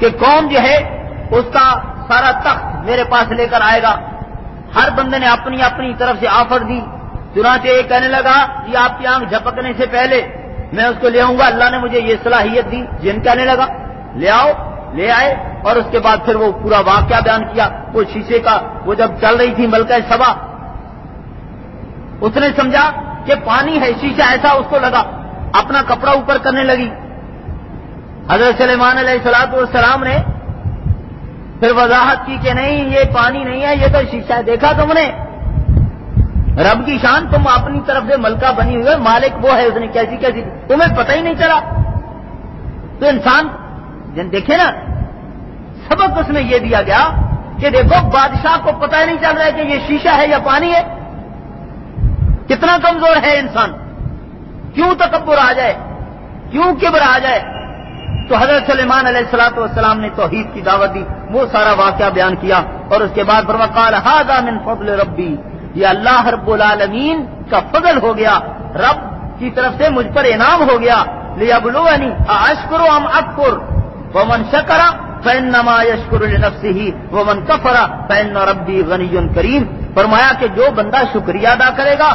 کہ قوم جو ہے اس کا سارا تخت میرے پاس لے کر آئے گا. ہر بندے نے اپنی اپنی طرف سے آفر دی. چنانچہ یہ کہنے لگا یہ آپ کی آنکھ جھپکنے سے پہلے میں اس کو لے آؤں گا, اللہ نے مجھے یہ صلاحیت دی. جن کہنے لگا لے آؤ, لے آئے. اور اس کے بعد پھر وہ پورا واقعہ بیان کیا. وہ شیشے کا وہ جب چل رہی تھی ملکہ سبا, اس نے سمجھا کہ پانی ہے, شیشہ ایسا اس کو لگا, اپنا کپڑا اوپر کرنے لگی. حضرت سلیمان علیہ السلام نے پھر وضاحت کی کہ نہیں یہ پانی نہیں ہے, یہ تو شیشہ ہے. دیکھا تم نے رب کی شان, تم اپنی طرف سے ملکہ بنی ہوئے, مالک وہ ہے, اس نے کیسی کیسی تمہیں پتہ ہی نہیں چلا. تو انسان دیکھے نا, سبق اس میں یہ دیا گیا کہ دیکھو بادشاہ کو پتہ ہی نہیں چل رہا ہے کہ یہ شیشہ ہے یا پانی ہے. کتنا کمزور ہے انسان, کیوں تکبر آ جائے, کیوں کبر آ جائے. تو حضرت سلیمان علیہ السلام نے توحید کی دعوت دی, وہ سارا واقعہ بیان کیا. اور اس کے بعد فرمایا قال ھذا من فضل ربی, یہ اللہ رب العالمین کا فضل ہو گیا, رب کی طرف سے مجھ پر انعام ہو گیا. لیبلونی اشکر ام اکفر ومن شکر فانما یشکر لنفسہ ومن کفر فان ربی غنی کریم. فرمایا کہ جو بندہ شکریہ ادا کرے گا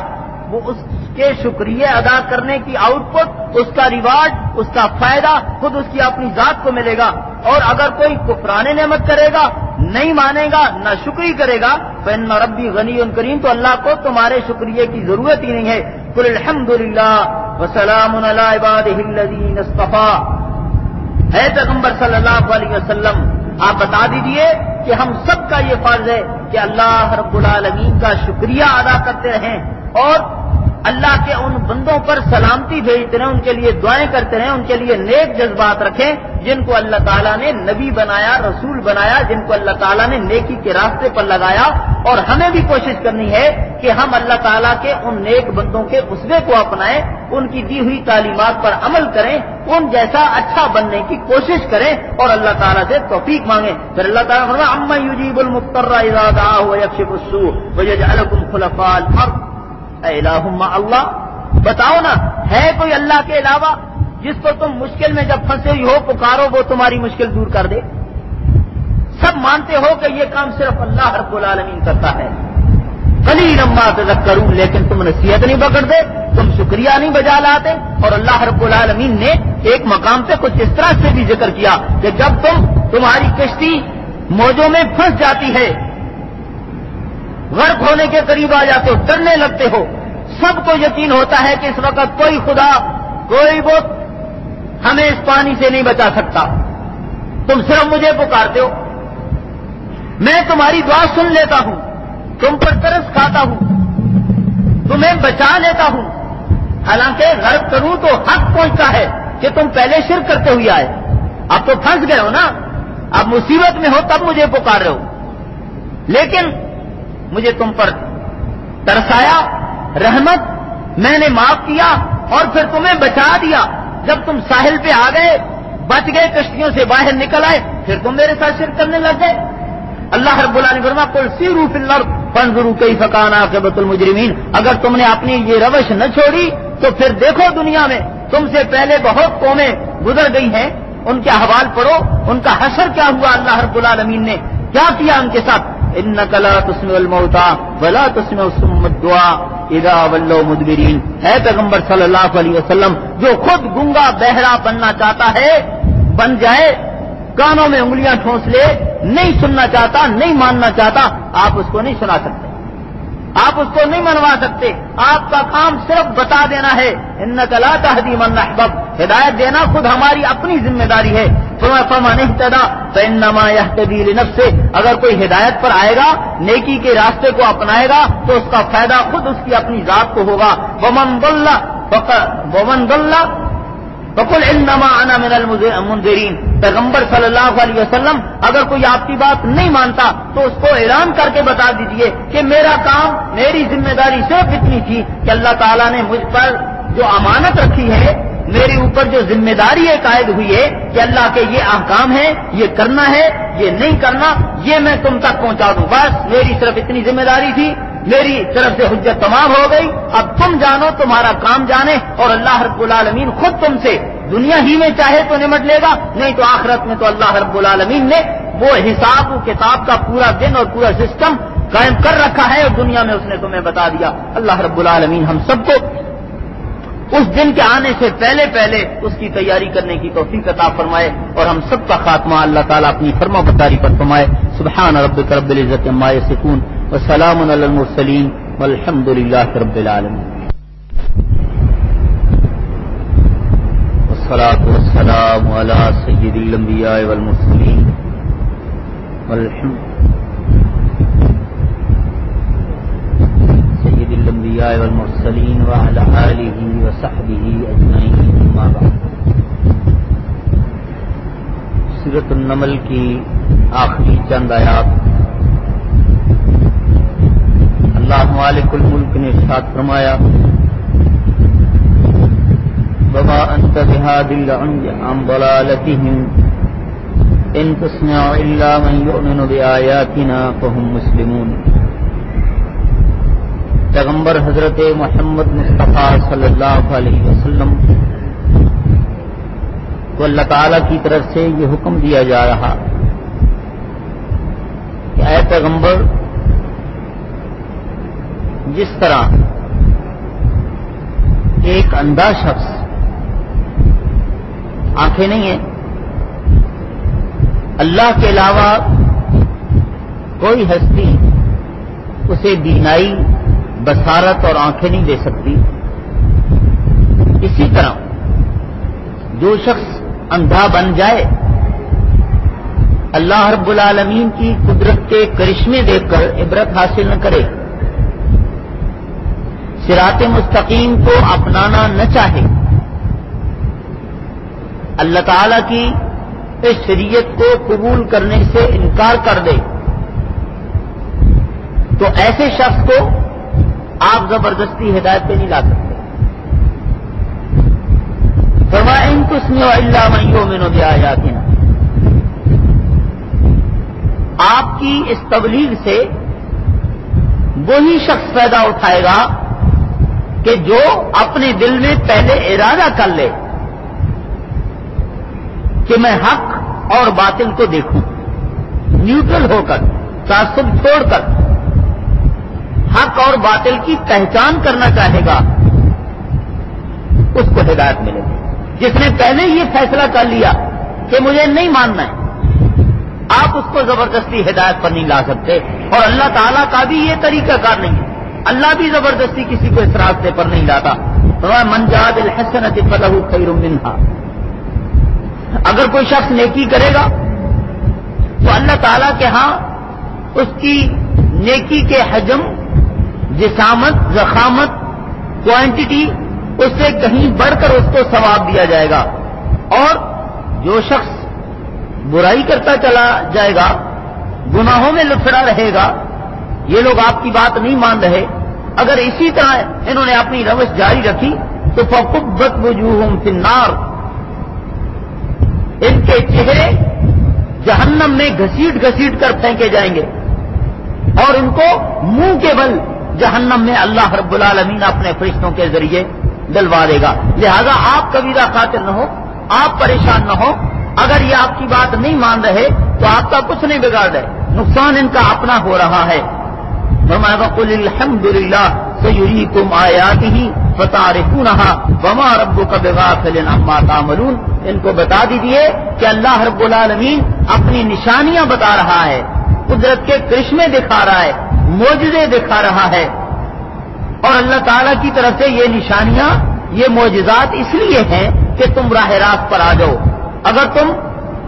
وہ اس کے شکریہ ادا کرنے کی آؤٹ پٹ, اس کا ریوارڈ, اس کا فائدہ خود اس کی اپنی ذات کو ملے گا. اور اگر کوئی کفران نعمت کرے گا, نہیں مانے گا, نہ شکری کرے گا, فإن ربی غنی کریم, تو اللہ کو تمہارے شکریہ کی ضرورت ہی نہیں ہے. قل الحمدللہ وسلام علی عبادہ الذین اصطفیٰ. اے پیغمبر صلی اللہ علیہ وسلم آپ بتا دیجئے کہ ہم سب کا یہ فرض ہے کہ اللہ رب العالمین کا شکریہ ادا کرتے رہیں اور اللہ کے ان بندوں پر سلامتی بھیجتے رہیں, ان کے لیے دعائیں کرتے رہیں, ان کے لیے نیک جذبات رکھیں جن کو اللہ تعالیٰ نے نبی بنایا, رسول بنایا, جن کو اللہ تعالیٰ نے نیکی کے راستے پر لگایا. اور ہمیں بھی کوشش کرنی ہے کہ ہم اللہ تعالیٰ کے ان نیک بندوں کے اسوے کو اپنائیں, ان کی دی ہوئی تعلیمات پر عمل کریں, ان جیسا اچھا بننے کی کوشش کریں اور اللہ تعالیٰ سے توفیق مانگیں. پھر اللہ تعالیٰ فرمایا عمن یجیب المضطر اذا دعاہ ویکشف السوء ویجعلکم خلفاء الارض الہ مع اللہ. بتاؤ نا, ہے کوئی اللہ کے علاوہ جس کو تم مشکل میں جب پھنسے ہوئی ہو پکارو وہ تمہاری مشکل دور کر دے؟ سب مانتے ہو کہ یہ کام صرف اللہ رب العالمین کرتا ہے. قلیلا ما تذکرون, لیکن تم نصیحت نہیں پکڑتے, تم شکریہ نہیں بجا لاتے. اور اللہ رب العالمین نے ایک مقام پہ کچھ اس طرح سے بھی ذکر کیا کہ جب تمہاری کشتی موجوں میں پھنس جاتی ہے, غرق ہونے کے قریب آ جاتے ہو, ڈرنے لگتے ہو, سب کو یقین ہوتا ہے کہ اس وقت کوئی خدا, کوئی بت ہمیں اس پانی سے نہیں بچا سکتا, تم صرف مجھے پکارتے ہو, میں تمہاری دعا سن لیتا ہوں, تم پر ترس کھاتا ہوں, تمہیں بچا لیتا ہوں. حالانکہ غرق کروں تو حق پہنچتا ہے کہ تم پہلے شرک کرتے ہوئے آئے, اب تو پھنس گئے ہو نا, اب مصیبت میں ہو تب مجھے پکار رہے ہو. لیکن مجھے تم پر ترسایا, رحمت, میں نے معاف کیا اور پھر تمہیں بچا دیا. جب تم ساحل پہ آ گئے, بچ گئے, کشتیوں سے باہر نکل آئے, پھر تم میرے ساتھ شرک کرنے لگ گئے. اللہ رب العالمین فرمایا قل سیروا فی الارض فانظروا کیف کان عاقبۃ المجرمین. اگر تم نے اپنی یہ روش نہ چھوڑی تو پھر دیکھو دنیا میں تم سے پہلے بہت قومیں گزر گئی ہیں, ان کے احوال پڑھو, ان کا حشر کیا ہوا, اللہ رب العالمین نے کیا کیا ان کے ساتھ. انک لا تسمع الموتى ولا تسمع الصم الدعاء اذا ولوا مدبرین. اے پیغمبر صلی اللہ علیہ وسلم, جو خود گنگا بہرا بننا چاہتا ہے بن جائے, کانوں میں انگلیاں ٹھونس لے, نہیں سننا چاہتا, نہیں ماننا چاہتا, آپ اس کو نہیں سنا سکتے, آپ اس کو نہیں منوا سکتے. آپ کا کام صرف بتا دینا ہے. انک لا تہدی من احببت, ہدایت دینا خود ہماری اپنی ذمہ داری ہے. فمن اہتدی فانما یہتدی لنفسہ, اگر کوئی ہدایت پر آئے گا, نیکی کے راستے کو اپنائے گا تو اس کا فائدہ خود اس کی اپنی ذات کو ہوگا. ومن ضل فقل انما انا من المنذرین. پیغمبر صلی اللہ علیہ وسلم اگر کوئی آپ کی بات نہیں مانتا تو اس کو اعلان کر کے بتا دیجئے کہ میرا کام, میری ذمہ داری صرف اتنی تھی کہ اللہ تعالیٰ نے مجھ پر جو امانت رکھی ہے, میرے اوپر جو ذمہ داری ایک عائد ہوئی ہے کہ اللہ کے یہ احکام ہیں, یہ کرنا ہے, یہ نہیں کرنا, یہ میں تم تک پہنچا دوں. بس میری صرف اتنی ذمہ داری تھی, میری طرف سے حجت تمام ہو گئی. اب تم جانو, تمہارا کام جانے, اور اللہ رب العالمین خود تم سے دنیا ہی میں چاہے تو نمٹ لے گا، نہیں تو آخرت میں تو اللہ رب العالمین نے وہ حساب و کتاب کا پورا دن اور پورا سسٹم قائم کر رکھا ہے، اور دنیا میں اس نے تمہیں بتا دیا۔ اللہ رب العالمین ہم سب کو اس دن کے آنے سے پہلے پہلے اس کی تیاری کرنے کی توفیق عطا فرمائے، اور ہم سب کا خاتمہ اللہ تعالیٰ اپنی فرما برداری پر فرمائے۔ سبحان ربک رب العزت عما یصفون وسلام علی المرسلین والحمد للہ رب العالمین۔ والصلاة والسلام علی سید الانبیاء والمرسلین سید الانبیاء والمرسلین وعلی آلہ وصحبہ اجمعین، اما بعد۔ سورۃ النمل کی آخری چند آیات اللہ مالک الملک نے ارشاد فرمایا، وما انت بهاد العمي عن ضلالتهم ان تسمع الا من يؤمن بآياتنا فهم مسلمون۔ پیغمبر حضرت محمد مصطفیٰ صلی اللہ علیہ وسلم کو اللہ تعالی کی طرف سے یہ حکم دیا جا رہا کہ اے پیغمبر، جس طرح ایک اندھا شخص آنکھیں نہیں ہیں، اللہ کے علاوہ کوئی ہستی اسے بینائی، بصارت اور آنکھیں نہیں دے سکتی، اسی طرح جو شخص اندھا بن جائے، اللہ رب العالمین کی قدرت کے کرشمے دیکھ کر عبرت حاصل نہ کرے، صراط مستقیم کو اپنانا نہ چاہے، اللہ تعالی کی اس شریعت کو قبول کرنے سے انکار کر دے، تو ایسے شخص کو آپ زبردستی ہدایت پہ نہیں لا سکتے۔ فرمایا ان تسمعوا الا من یؤمن بآیاتنا، آپ کی اس تبلیغ سے وہی شخص فائدہ اٹھائے گا کہ جو اپنے دل میں پہلے ارادہ کر لے کہ میں حق اور باطل کو دیکھوں، نیوٹرل ہو کر، تعصب چھوڑ کر حق اور باطل کی پہچان کرنا چاہے گا، اس کو ہدایت ملے گی۔ جس نے پہلے یہ فیصلہ کر لیا کہ مجھے نہیں ماننا ہے، آپ اس کو زبردستی ہدایت پر نہیں لا سکتے، اور اللہ تعالیٰ کا بھی یہ طریقہ کار نہیں ہے، اللہ بھی زبردستی کسی کو اس راستے پر نہیں لاتا۔ من جاء بالحسنۃ فلہ خیر منہا، اگر کوئی شخص نیکی کرے گا تو اللہ تعالیٰ کے ہاں اس کی نیکی کے حجم، جسامت، ضخامت، کوانٹٹی اس سے کہیں بڑھ کر اس کو ثواب دیا جائے گا، اور جو شخص برائی کرتا چلا جائے گا، گناہوں میں لفڑا رہے گا، یہ لوگ آپ کی بات نہیں مان رہے، اگر اسی طرح انہوں نے اپنی روش جاری رکھی تو فَقُبَّتْ وُجُوهُهُمْ فِي النَّارِ، ان کے چہرے جہنم میں گھسیٹ گھسیٹ کر پھینکے جائیں گے، اور ان کو منہ کے بل جہنم میں اللہ رب العالمین اپنے فرشتوں کے ذریعے ڈلوا دے گا۔ لہذا آپ کبیرہ خاطر نہ ہو، آپ پریشان نہ ہو، اگر یہ آپ کی بات نہیں مان رہے تو آپ کا کچھ نہیں بگاڑ رہے، نقصان ان کا اپنا ہو رہا ہے۔ فرمایا وَقُلِ الْحَمْدُ لِلَّهِ سَيُرِيكُمْ آيَاتِهِ فَتَعْرِفُونَهَا وَمَا رَبُّكَ بِغَافِلٍ عَمَّا تَعْمَلُونَ، ان کو بتا دیجئے کہ اللہ رب العالمین اپنی نشانیاں بتا رہا ہے، قدرت کے کرشمے دکھا رہا ہے، معجزے دکھا رہا ہے، اور اللہ تعالیٰ کی طرف سے یہ نشانیاں، یہ معجزات اس لیے ہیں کہ تم راہ راست پر آ جاؤ۔ اگر تم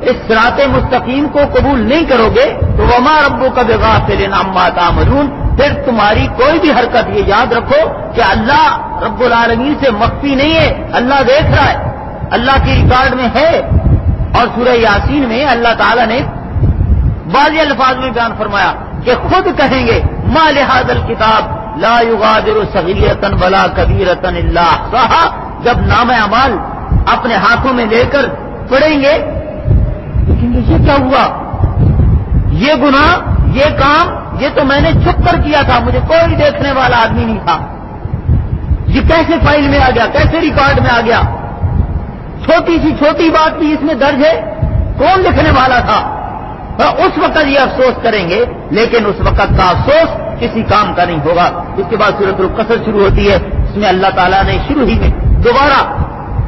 اس صراط مستقیم کو قبول نہیں کرو گے تو وما ربک بغافل عما تعملون، پھر تمہاری کوئی بھی حرکت یہ یاد رکھو کہ اللہ رب العالمین سے مخفی نہیں ہے، اللہ دیکھ رہا ہے، اللہ کی ریکارڈ میں ہے۔ اور سورہ یاسین میں اللہ تعالیٰ نے واضح الفاظ میں بیان فرمایا کہ خود کہیں گے ما لہذا الکتاب لا یغادر صغیرۃ ولا کبیرۃ الا احصاها، جب نامہ اعمال اپنے ہاتھوں میں لے کر پڑھیں گے لیکن یہ کیا ہوا، یہ گناہ، یہ کام، یہ تو میں نے چھپ کر کیا تھا، مجھے کوئی دیکھنے والا آدمی نہیں تھا، یہ کیسے فائل میں آ گیا، کیسے ریکارڈ میں آ گیا، چھوٹی سی چھوٹی بات بھی اس میں درج ہے، کون لکھنے والا تھا؟ اس وقت یہ افسوس کریں گے، لیکن اس وقت کا افسوس کسی کام کا نہیں ہوگا۔ اس کے بعد سورۃ القصص شروع ہوتی ہے، اس میں اللہ تعالیٰ نے شروع ہی میں دوبارہ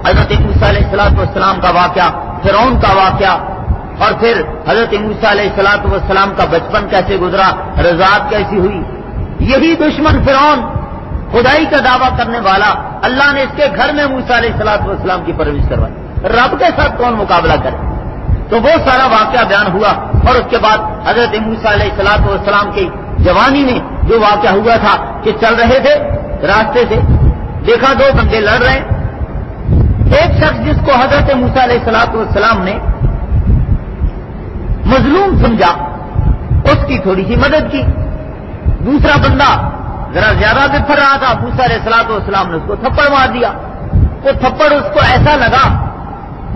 حضرت موسیٰ علیہ السلام کا واقعہ، فرعون کا واقعہ، اور پھر حضرت موسیٰ علیہ السلام کا بچپن کیسے گزرا، رضاعت کیسی ہوئی۔ یہی دشمن فرعون، خدائی کا دعویٰ کرنے والا، اللہ نے اس کے گھر میں موسیٰ علیہ السلام کی پرورش کروائی، رب کے ساتھ کون مقابلہ کرے؟ تو وہ سارا واقعہ بیان ہوا، اور اس کے بعد حضرت موسیٰ علیہ السلام کی جوانی میں جو واقعہ ہوا تھا کہ چل رہے تھے راستے سے، دیکھا دو بندے لڑ رہے ہیں، ایک شخص جس کو حضرت موسیٰ علیہ السلام نے مظلوم سمجھا، اس کی تھوڑی سی مدد کی، دوسرا بندہ ذرا زیادہ بفر رہا تھا، موسیٰ علیہ السلام نے اس کو تھپڑ مار دیا، وہ تھپڑ اس کو ایسا لگا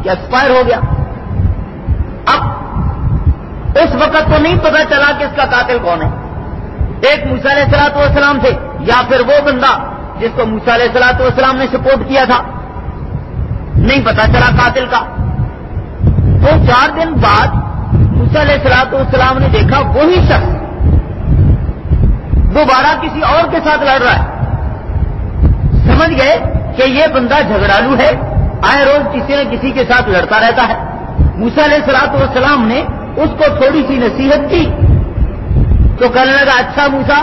کہ ایکسپائر ہو گیا۔ اب اس وقت تو نہیں پتا چلا کہ اس کا قاتل کون ہے، ایک موسیٰ علیہ السلام تھے یا پھر وہ بندہ جس کو موسیٰ علیہ السلام نے سپورٹ کیا تھا، نہیں پتا چلا قاتل کا۔ تو 4 دن بعد موسیٰ علیہ السلام نے دیکھا وہی شخص دوبارہ کسی اور کے ساتھ لڑ رہا ہے، سمجھ گئے کہ یہ بندہ جھگڑالو ہے، آئے روز کسی نہ کسی کے ساتھ لڑتا رہتا ہے۔ موسیٰ علیہ السلام نے اس کو تھوڑی سی نصیحت کی تو کہنے لگا، اچھا موسیٰ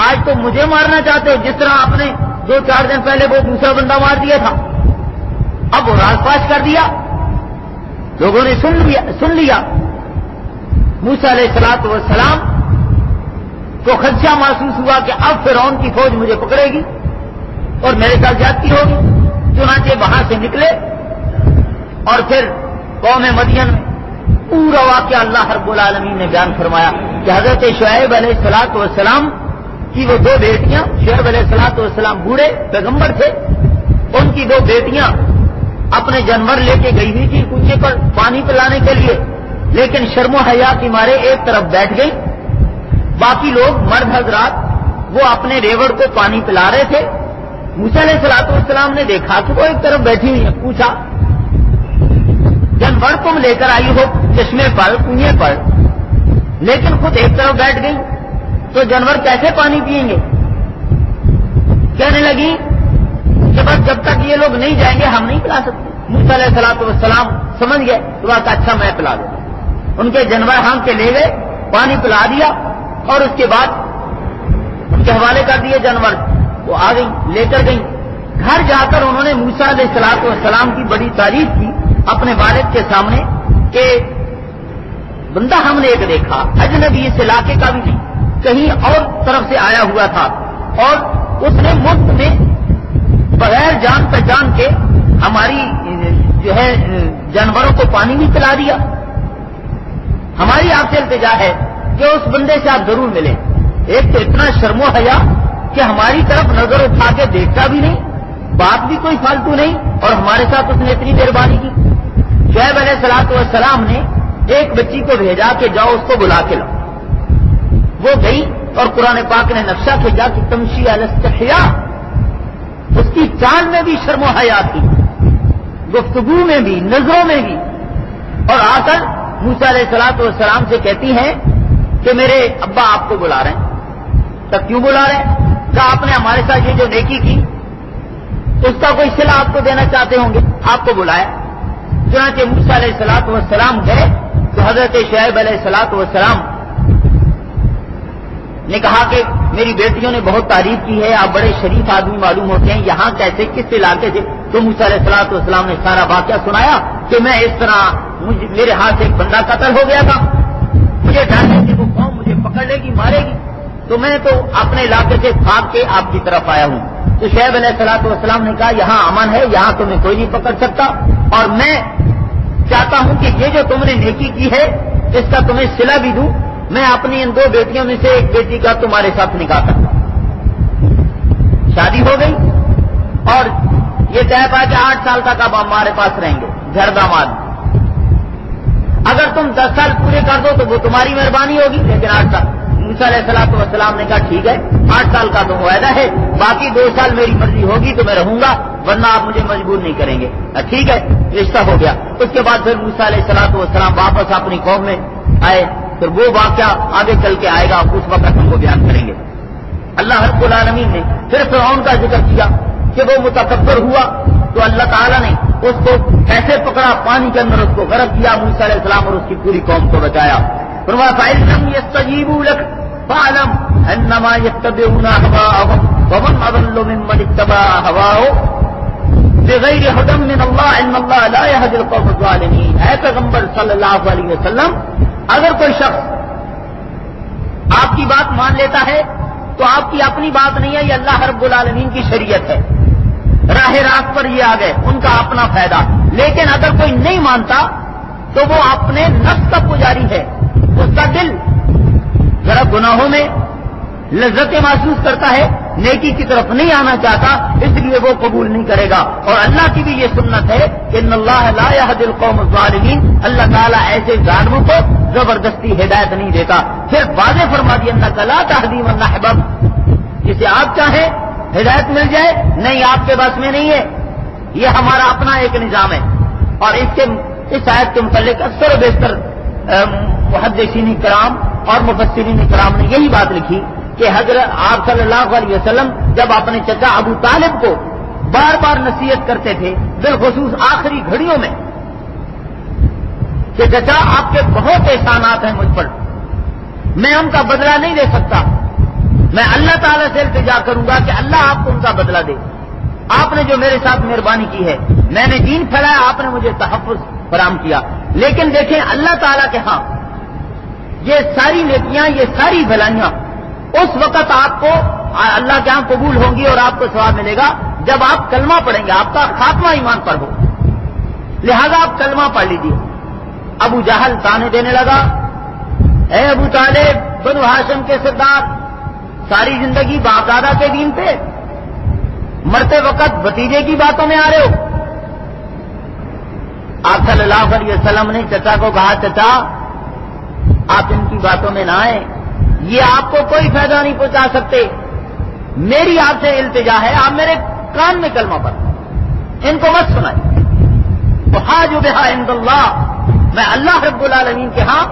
آج تو مجھے مارنا چاہتے ہو، جس طرح آپ نے 2-4 دن پہلے وہ دوسرا بندہ مار دیا تھا۔ اب وہ راز پاش کر دیا، لوگوں نے سن لیا۔ موسیٰ علیہ السلام کو خدشہ محسوس ہوا کہ اب فرعون کی فوج مجھے پکڑے گی اور میرے ساتھ زیادتی ہوگی، چنانچہ وہاں سے نکلے اور پھر قوم مدین میں پورا واقعہ اللہ رب العالمین نے بیان فرمایا کہ حضرت شعیب علیہ السلام کی وہ 2 بیٹیاں، شعیب علیہ السلام بوڑھے پیغمبر تھے، ان کی 2 بیٹیاں اپنے جانور لے کے گئی ہوئی تھی کنویں پر پانی پلانے کے لیے، لیکن شرم و حیا کے مارے ایک طرف بیٹھ گئی، باقی لوگ مرد حضرات وہ اپنے ریوڑ کو پانی پلا رہے تھے۔ موسیٰ علیہ السلام نے دیکھا کہ وہ ایک طرف بیٹھی ہوئی ہے، پوچھا جانور تم لے کر آئی ہو چشمے پر کنویں پر، لیکن خود ایک طرف بیٹھ گئی، تو جانور کیسے پانی پئیں گے؟ کہنے لگی کہ بس جب تک یہ لوگ نہیں جائیں گے ہم نہیں پلا سکتے۔ موسیٰ علیہ السلام سمجھ گئے تو کہا اچھا میں پلا دوں، ان کے جانور ہانک کے لے گئے، پانی پلا دیا اور اس کے بعد ان کے حوالے کر دیے جانور، وہ آ گئی لے کر گئی۔ گھر جا کر انہوں نے موسیٰ علیہ السلام کی بڑی تعریف کی اپنے والد کے سامنے کہ بندہ ہم نے ایک دیکھا، اجنبی اس علاقے کا بھی نہیں، کہیں اور طرف سے آیا ہوا تھا، اور اس نے مفت میں بغیر جان پہچان کے ہماری جو ہے جانوروں کو پانی بھی پلا دیا۔ ہماری آپ سے التجا ہے کہ اس بندے سے آپ ضرور ملیں، ایک تو اتنا شرم و حیا کہ ہماری طرف نظر اٹھا کے دیکھتا بھی نہیں، بات بھی کوئی فالتو نہیں، اور ہمارے ساتھ اس نے اتنی مہربانی کی۔ شعیب علیہ السلام نے ایک بچی کو بھیجا کہ جاؤ اس کو بلا کے لاؤ، وہ گئی اور قرآن پاک نے نقشہ کھینچا کہ تمشی علی الاستحیاء، اس کی چال میں بھی شرم و حیا تھی، گفتگو میں بھی، نظروں میں بھی، اور آ کر موسیٰ علیہ السلام سے کہتی ہیں کہ میرے ابا آپ کو بلا رہے ہیں۔ تب کیوں بلا رہے ہیں؟ کہا آپ نے ہمارے ساتھ یہ جو نیکی کی اس کا کوئی صلہ آپ کو دینا چاہتے ہوں گے، آپ کو بلایا۔ چنانچہ موسیٰ علیہ السلام گئے تو حضرت شعیب علیہ السلام نے کہا کہ میری بیٹیوں نے بہت تعریف کی ہے، آپ بڑے شریف آدمی معلوم ہوتے ہیں، یہاں کیسے کس علاقے سے؟ تو موسیٰ علیہ السلام نے سارا واقعہ سنایا کہ میں اس طرح میرے ہاتھ سے ایک بندہ قتل ہو گیا تھا، مجھے ڈر ہے کہ وہ قوم مجھے پکڑ لے گی، مارے گی، تو میں تو اپنے علاقے سے بھاگ کے آپ کی طرف آیا ہوں۔ تو شعیب علیہ السلام نے کہا یہاں امن ہے، یہاں تمہیں کوئی نہیں پکڑ سکتا، اور میں چاہتا ہوں کہ یہ جو تم نے نیکی کی ہے اس کا تمہیں صلہ بھی دوں، میں اپنی ان 2 بیٹیوں میں سے ایک بیٹی کا تمہارے ساتھ نکاح کرتا ہوں۔ شادی ہو گئی اور یہ طے پا کہ 8 سال تک اب ہمارے پاس رہیں گے، گھر داماد، اگر تم 10 سال پورے کر دو تو وہ تمہاری مہربانی ہوگی، لیکن 8 سال موسیٰ علیہ السلام نے کہا ٹھیک ہے 8 سال کا تو معاہدہ ہے، باقی 2 سال میری مرضی ہوگی تو میں رہوں گا، ورنہ آپ مجھے مجبور نہیں کریں گے۔ ٹھیک ہے، رشتہ ہو گیا۔ اس کے بعد پھر موسیٰ علیہ السلام واپس اپنی قوم میں آئے، پھر وہ واقعہ آگے چل کے آئے گا، اس وقت ہم کو بیان کریں گے۔ اللہ رب العالمین نے پھر فرعون کا ذکر کیا کہ وہ متکبر ہوا تو اللہ تعالیٰ نے اس کو کیسے پکڑا، پانی کے اندر اس کو غرق کیا، موسیٰ علیہ السلام اور اس کی پوری قوم کو بچایا۔ فرمایا فَإِن لَّمْ يَسْتَجِيبُوا لَكَ فَاعْلَمْ أَنَّمَا يَتَّبِعُونَ أَهْوَاءَهُمْ وَمَنْ أَضَلُّ مِمَّنِ اتَّبَعَ هَوَاهُ بِغَيْرِ هُدًى مِّنَ اللَّهِ إِنَّ اللَّهَ لَا يَهْدِي الْقَوْمَ الظَّالِمِينَ۔ اے پیغمبر صلی اللہ علیہ وسلم، اگر کوئی شخص آپ کی بات مان لیتا ہے تو آپ کی اپنی بات نہیں ہے، یہ اللہ رب العالمین کی شریعت ہے، راہ راست پر یہ آ گئے، ان کا اپنا فائدہ۔ لیکن اگر کوئی نہیں مانتا تو وہ اپنے نفس کا پجاری ہے، اس کا دل ذرا گناہوں میں لذتیں محسوس کرتا ہے، نیکی کی طرف نہیں آنا چاہتا، اس لیے وہ قبول نہیں کرے گا۔ اور اللہ کی بھی یہ سنت ہے کہ ان اللہ لا یہدی القوم الظالمین، اللہ تعالیٰ ایسے ظالموں کو زبردستی ہدایت نہیں دیتا۔ پھر واضح فرما دیا انک لا تہدی من احببت، جسے آپ چاہیں ہدایت مل جائے، نہیں آپ کے بس میں نہیں ہے، یہ ہمارا اپنا ایک نظام ہے۔ اور اس آیت کے متعلق اکثر و بیشتر محدثین کرام اور مفسرین کرام نے یہی بات لکھی کہ حضرت آپ صلی اللہ علیہ وسلم جب اپنے چچا ابو طالب کو بار بار نصیحت کرتے تھے، بالخصوص آخری گھڑیوں میں، کہ چچا آپ کے بہت احسانات ہیں مجھ پر، میں ان کا بدلہ نہیں دے سکتا، میں اللہ تعالیٰ سے التجا کروں گا کہ اللہ آپ کو ان کا بدلہ دے، آپ نے جو میرے ساتھ مہربانی کی ہے، میں نے دین پھیلایا، آپ نے مجھے تحفظ فراہم کیا۔ لیکن دیکھیں اللہ تعالیٰ کے ہاں یہ ساری نیکیاں، یہ ساری بھلائیاں اس وقت آپ کو اللہ کے ہاں قبول ہوں گی اور آپ کو ثواب ملے گا جب آپ کلمہ پڑھیں گے، آپ کا خاتمہ ایمان پر ہو، لہذا آپ کلمہ پڑھ لیجیے۔ ابو جہل تانے دینے لگا، اے ابو طالب بنو ہاشم کے سردار، ساری زندگی باپ دادا کے دین پہ، مرتے وقت بھتیجے کی باتوں میں آ رہے ہو۔ آپ صلی اللہ علیہ وسلم نے چچا کو کہا چچا آپ ان کی باتوں میں نہ آئیں، یہ آپ کو کوئی فائدہ نہیں پہنچا سکتے، میری آپ سے التجا ہے، آپ میرے کان میں کلمہ پڑھ، ان کو مت سنائیں۔ وحاج بہا عند اللہ، میں اللہ رب العالمین کے ہاں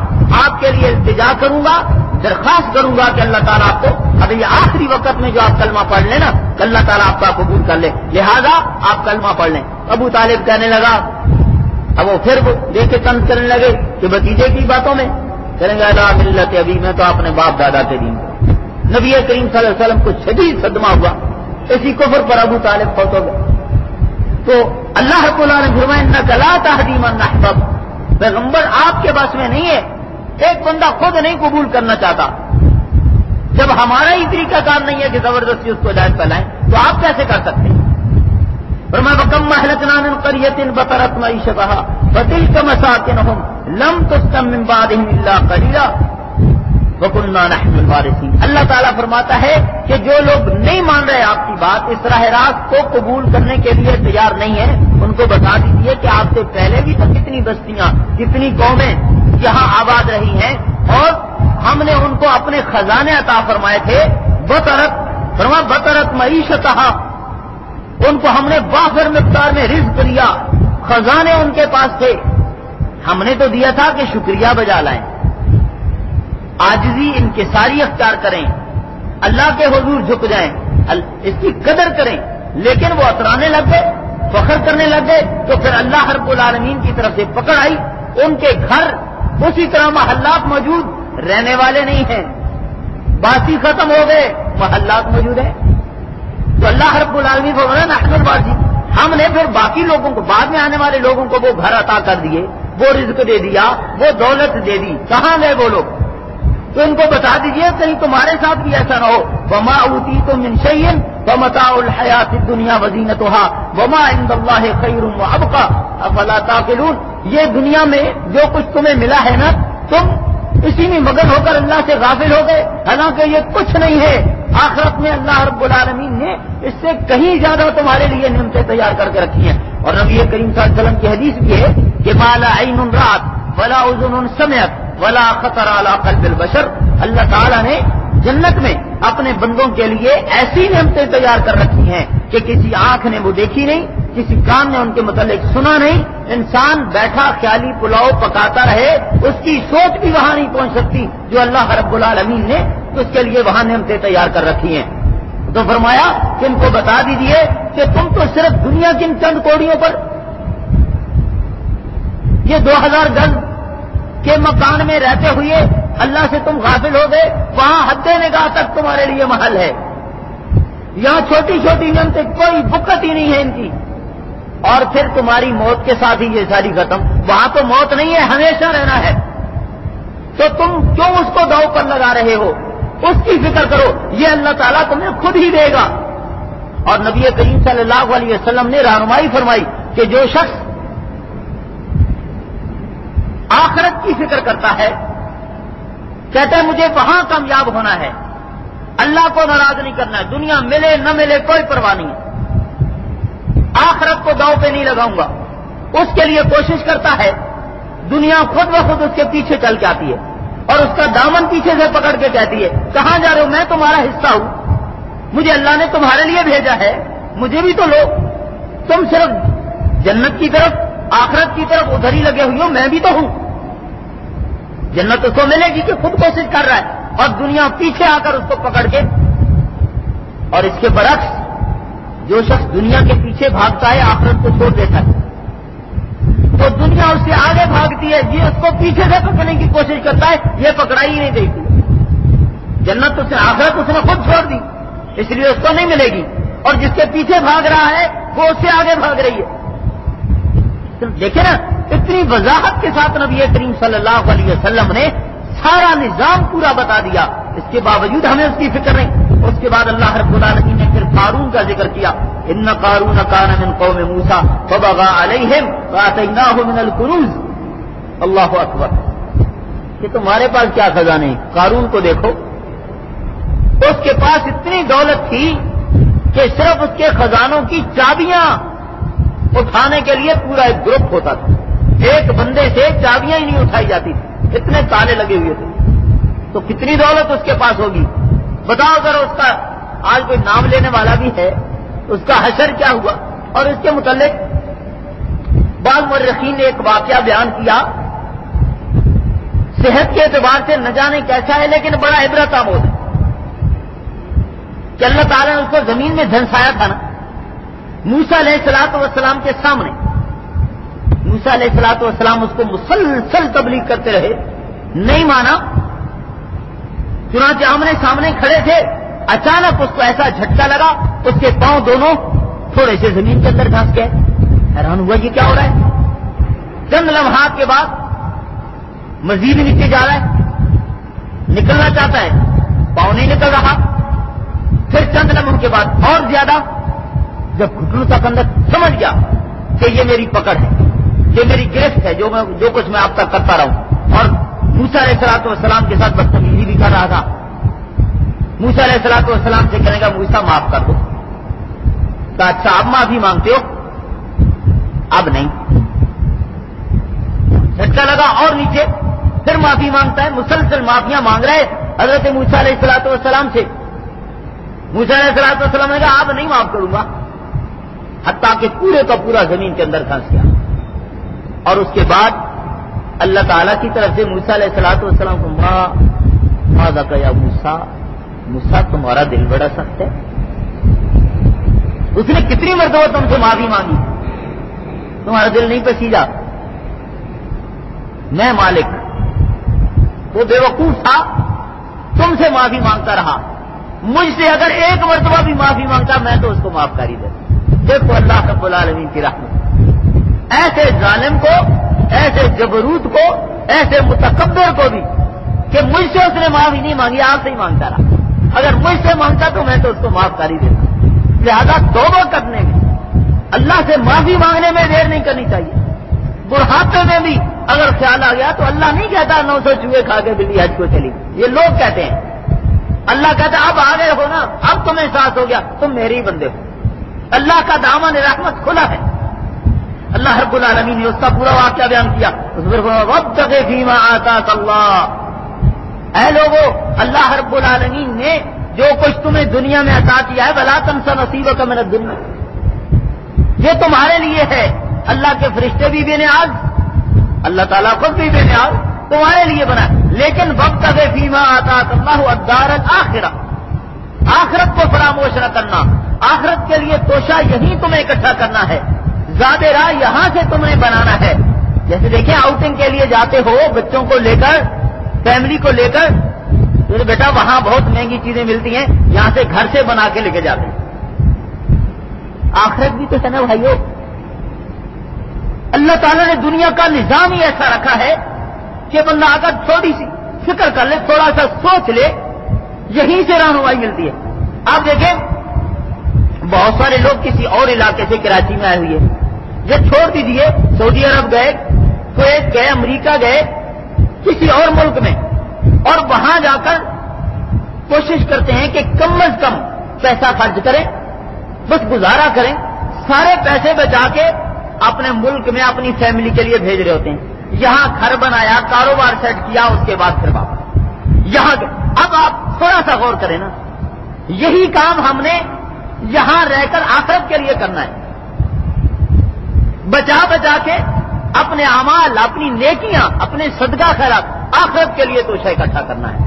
آپ کے لیے التجا کروں گا، درخواست کروں گا کہ اللہ تعالیٰ آپ کو ابھی یہ آخری وقت میں جو آپ کلمہ پڑھ لیں نا، اللہ تعالیٰ آپ کا قبول کر لے، لہذا آپ کلمہ پڑھ لیں۔ ابو طالب کہنے لگا، اب وہ پھر دیکھ کے طنز کرنے لگے کہ بھتیجے کی باتوں میں کریں گے لا ملت ابھی، میں تو اپنے باپ دادا کے دین۔ نبی کریم صلی اللہ علیہ وسلم کو شدید صدمہ ہوا، اسی کفر پر ابو طالب فوت ہو گئے۔ تو اللہ رب العالمین نے فرمایا انک لا تہدی من احببت، پیغمبر آپ کے بس میں نہیں ہے، ایک بندہ خود نہیں قبول کرنا چاہتا، جب ہمارا ہی طریقہ کار نہیں ہے کہ زبردستی اس کو ہدایت پھیلائیں تو آپ کیسے کر سکتے ہیں؟ فرمایا وَكَمْ أَهْلَكْنَا مِنْ قَرْيَةٍ بَطَرَتْ مَعِيشَتَهَا وَتِلْكَ مَسَاكِنُهُمْ لَمْ تُسْكَن مِّن بَعْدِهِمْ إِلَّا قَلِيلًا وَكُنَّا نَحْنُ الْوَارِثِينَ۔ اللہ تعالیٰ فرماتا ہے کہ جو لوگ نہیں مان رہے آپ کی بات، اس راہ راست کو قبول کرنے کے لیے تیار نہیں ہے، ان کو بتا دیجیے کہ آپ سے پہلے بھی تو کتنی بستیاں، کتنی قومیں یہاں آباد رہی ہیں، اور ہم نے ان کو اپنے خزانے عطا فرمائے تھے۔ بطرت معیشتہا، ان کو ہم نے وافر مقدار میں رزق دیا، خزانے ان کے پاس تھے، ہم نے تو دیا تھا کہ شکریہ بجا لائیں، عاجزی انکساری اختیار کریں، اللہ کے حضور جھک جائیں، اس کی قدر کریں، لیکن وہ اترانے لگ گئے، فخر کرنے لگ گئے، تو پھر اللہ رب العالمین کی طرف سے پکڑ آئی، ان کے گھر اسی طرح محلات موجود، رہنے والے نہیں ہیں، باسی ختم ہو گئے، محلات موجود ہیں۔ تو اللہ رب العالمین کو بولا نحن الوارثین، ہم نے پھر باقی لوگوں کو، بعد میں آنے والے لوگوں کو وہ گھر عطا کر دیے، وہ رزق دے دیا، وہ دولت دے دی، کہاں گئے وہ لوگ؟ تو ان کو بتا دیجئے کہیں تمہارے ساتھ بھی ایسا نہ ہو۔ وما اوتیتم من شیء فمتاع الحیاۃ الدنیا وزینتها وما عند اللہ خیر وابقى افلا تعقلون، یہ دنیا میں جو کچھ تمہیں ملا ہے نا، تم اسی میں مگن ہو کر اللہ سے غافل ہو گئے، حالانکہ یہ کچھ نہیں ہے، آخرت میں اللہ رب العالمین نے اس سے کہیں زیادہ تمہارے لیے نعمتیں تیار کر کے رکھی ہیں۔ اور نبی کریم صلی اللہ علیہ وسلم کی حدیث بھی ہے کہ ما لا عین رأت ولا اذن سمعت ولا خطر علی قلب البشر، اللہ تعالیٰ نے جنت میں اپنے بندوں کے لیے ایسی نعمتیں تیار کر رکھی ہیں کہ کسی آنکھ نے وہ دیکھی نہیں، کسی کان نے ان کے متعلق سنا نہیں. انسان بیٹھا خیالی پلاؤ پکاتا رہے، اس کی سوچ بھی وہاں نہیں پہنچ سکتی جو اللہ رب العالمین نے اس کے لیے وہاں نعمتیں تیار کر رکھی ہیں. تو فرمایا کہ ان کو بتا دیجیے کہ تم تو صرف دنیا کی چند کوڑیوں پر، یہ 2000 گز کے مکان میں رہتے ہوئے اللہ سے تم غافل ہو گئے. وہاں حد نگاہ تک تمہارے لیے محل ہے. یہاں چھوٹی چھوٹی نعمتیں کوئی بکت ہی نہیں ہے ان کی، اور پھر تمہاری موت کے ساتھ ہی یہ ساری ختم. وہاں تو موت نہیں ہے، ہمیشہ رہنا ہے. تو تم کیوں اس کو داؤ پر لگا رہے ہو؟ اس کی فکر کرو، یہ اللہ تعالیٰ تمہیں خود ہی دے گا. اور نبی کریم صلی اللہ علیہ وسلم نے رہنمائی فرمائی کہ جو شخص آخرت کی فکر کرتا ہے، کہتا ہے مجھے وہاں کامیاب ہونا ہے، اللہ کو ناراض نہیں کرنا ہے، دنیا ملے نہ ملے کوئی پرواہ نہیں ہے، آخرت کو داؤ پہ نہیں لگاؤں گا، اس کے لیے کوشش کرتا ہے. دنیا خود بخود اس کے پیچھے چل کے آتی ہے اور اس کا دامن پیچھے سے پکڑ کے کہتی ہے کہاں جا رہے ہو، میں تمہارا حصہ ہوں، مجھے اللہ نے تمہارے لیے بھیجا ہے، مجھے بھی تو لو. تم صرف جنت کی طرف آخرت کی طرف ادھر ہی لگے ہوئے ہو، میں بھی تو ہوں. جنت اس کو ملے گی کہ خود کوشش کر رہا ہے اور دنیا پیچھے آ کر اس کو پکڑ کے. اور اس کے برعکس جو شخص دنیا کے پیچھے بھاگتا ہے آخرت کو چھوڑ دیتا ہے تو دنیا اس سے آگے بھاگتی ہے، یہ اس کو پیچھے سے پکڑنے کی کوشش کرتا ہے، یہ پکڑائی ہی نہیں دیتی. جنت اس نے آخرت اس نے خود چھوڑ دی، اس لیے اس کو نہیں ملے گی. اور جس کے پیچھے بھاگ رہا ہے وہ اس سے آگے بھاگ رہی ہے. دیکھیں نا اتنی وضاحت کے ساتھ نبی کریم صلی اللہ علیہ وسلم نے سارا نظام پورا بتا دیا، اس کے باوجود ہمیں اس کی فکر نہیں. اس کے بعد اللہ رب العالمین نے پھر قارون کا ذکر کیا. ان قارون کان من قوم موسیٰ فبغى علیہم فآتیناہ من الکنوز. اللہ اکبر، کہ تمہارے پاس کیا خزانے ہیں. قارون کو دیکھو، اس کے پاس اتنی دولت تھی کہ صرف اس کے خزانوں کی چابیاں اٹھانے کے لیے پورا ایک گروپ ہوتا تھا. ایک بندے سے چابیاں ہی نہیں اٹھائی جاتی تھی، اتنے تالے لگے ہوئے تھے. تو کتنی دولت اس کے پاس ہوگی. بتاؤ اگر اس کا آج کوئی نام لینے والا بھی ہے اس کا حشر کیا ہوا. اور اس کے متعلق بعض مورخین نے ایک واقعہ بیان کیا، صحت کے اعتبار سے نہ جانے کیسا ہے لیکن بڑا عبرت آموز ہے، کہ اللہ تعالیٰ نے اس کو زمین میں دھنسایا تھا نا موسیٰ علیہ السلام کے سامنے. موسیٰ علیہ السلام اس کو مسلسل تبلیغ کرتے رہے، نہیں مانا. چنانچہ آمنے سامنے کھڑے تھے، اچانک اس کو ایسا جھٹکا لگا، اس کے پاؤں دونوں تھوڑے سے زمین کے اندر دھنس گئے. حیران ہوا یہ کیا ہو رہا ہے. چند لمحات کے بعد مزید نیچے جا رہا ہے، نکلنا چاہتا ہے، پاؤں نہیں نکل رہا. پھر چند لمحوں کے بعد اور زیادہ، جب گھٹنوں تک اندر سمجھ گیا کہ یہ میری پکڑ ہے، یہ میری گرفت ہے، جو کچھ میں اب تک کرتا رہا ہوں. اور موسیٰ علیہ السلام کے ساتھ بدتمیزی بھی کر رہا تھا. موسیٰ علیہ السلام سے کہنے کا موسیٰ معاف کر دو. کہا اچھا اب معافی مانگتے ہو؟ اب نہیں. جھٹکا لگا اور نیچے پھر معافی مانگتا ہے، مسلسل معافیاں مانگ رہے حضرت موسیٰ علیہ السلام سے. موسیٰ علیہ السلام نے کہا اب نہیں معاف کروں گا، حتیٰ کہ پورے کا پورا زمین کے اندر پھنس گیا. اور اس کے بعد اللہ تعالیٰ کی طرف سے موسیٰ علیہ السلام کو ماذا یا موسیٰ تمہارا دل بڑا سخت ہے. اس نے کتنی مرتبہ تم سے معافی مانگی، تمہارا دل نہیں پسیجا. میں مالک، وہ بے وقوف تھا، تم سے معافی مانگتا رہا. مجھ سے اگر ایک مرتبہ بھی معافی مانگتا میں تو اس کو معاف کر ہی دیتا. دیکھو اللہ رب العالمین کی رحمت، ایسے ظالم کو، ایسے جبروت کو، ایسے متکبر کو بھی، کہ مجھ سے اس نے معافی نہیں مانگی، آپ سے ہی مانگتا رہا. اگر مجھ سے مانگتا تو میں تو اس کو معاف کر ہی دیتا. لہذا توبہ کرنے میں، اللہ سے معافی مانگنے میں دیر نہیں کرنی چاہیے. بڑھاپے میں بھی اگر خیال آ گیا تو اللہ نہیں کہتا 900 چوہے کھا کے بلی حج کو چلی، یہ لوگ کہتے ہیں. اللہ کہتا اب آ گئے ہو نا، اب تمہیں احساس ہو گیا تم میرے ہی بندے ہو. اللہ کا دامن رحمت کھلا ہے. اللہ رب العالمین نے اس کا پورا واقعہ بیان کیا. وابتغ فیما آتاک اللہ، اے لوگو اللہ رب العالمین نے جو کچھ تمہیں دنیا میں عطا کیا ہے وَلَا تَنْسَ نَصِيبَكَ مِنَ الدُّنْيَا، یہ تمہارے لیے ہے. اللہ کے فرشتے بھی بے نیاز، اللہ تعالیٰ خود بھی بے نیاز، تمہارے لیے بنا. لیکن وَابْتَغِ فِيمَا آتَاكَ اللَّهُ الدَّارَ الْآخِرَةَ، آخرت کو فراموش نہ کرنا. آخرت کے لیے توشہ یہی تمہیں اکٹھا کرنا ہے، زاد راہ یہاں سے تم نے بنانا ہے. جیسے دیکھیں آؤٹنگ کے لیے جاتے ہو بچوں کو لے کر، فیملی کو لے کر، تو بیٹا وہاں بہت مہنگی چیزیں ملتی ہیں، یہاں سے گھر سے بنا کے لے کے جاتے ہیں. آخرت بھی تو ہے نا بھائیو. اللہ تعالیٰ نے دنیا کا نظام ہی ایسا رکھا ہے کہ بندہ اگر تھوڑی سی فکر کر لے، تھوڑا سا سوچ لے، یہیں سے رہنمائی ملتی ہے. آپ دیکھیں بہت سارے لوگ کسی اور علاقے سے کراچی میں آئے ہوئے، یہ چھوڑ دیجیے سعودی عرب گئے، کویت گئے، امریکہ گئے، کسی اور ملک میں، اور وہاں جا کر کوشش کرتے ہیں کہ کم از کم پیسہ خرچ کریں، بس گزارا کریں، سارے پیسے بچا کے اپنے ملک میں اپنی فیملی کے لیے بھیج رہے ہوتے ہیں. یہاں گھر بنایا، کاروبار سیٹ کیا، اس کے بعد پھر واپس یہاں. اب آپ تھوڑا سا غور کریں نا، یہی کام ہم نے یہاں رہ کر آخرت کے لیے کرنا ہے. بچا بچا کے اپنے اعمال، اپنی نیکیاں، اپنے صدقہ خیرات آخرت کے لیے توشہ اکٹھا کرنا ہے.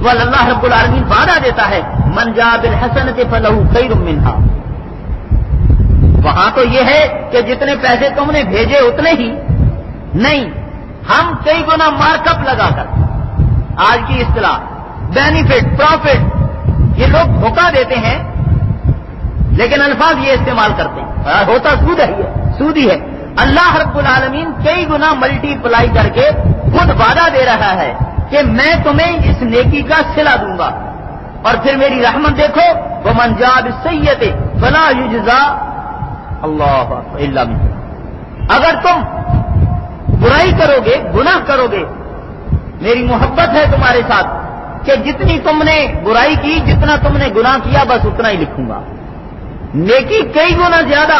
واللہ رب العالمین وعدہ دیتا ہے من جاء بالحسنۃ فلہ خیر منہا. وہاں تو یہ ہے کہ جتنے پیسے تم نے بھیجے اتنے ہی نہیں، ہم کئی گنا مارک اپ لگا کر، آج کی اصطلاح بینیفٹ، پروفٹ، یہ لوگ دھوکہ دیتے ہیں لیکن الفاظ یہ استعمال کرتے ہیں، ہوتا سود ہی ہے. اللہ رب العالمین کئی گنا ملٹی پلائی کر کے خود وعدہ دے رہا ہے کہ میں تمہیں اس نیکی کا صلہ دوں گا. اور پھر میری رحمت دیکھو، وَمَنْ جَاءَ بِالسَّيِّئَةِ فَلَا يُجْزَىٰ اللہ الا مثلہا. اگر تم برائی کرو گے، گناہ کرو گے، میری محبت ہے تمہارے ساتھ کہ جتنی تم نے برائی کی، جتنا تم نے گناہ کیا، بس اتنا ہی لکھوں گا. نیکی کئی گنا زیادہ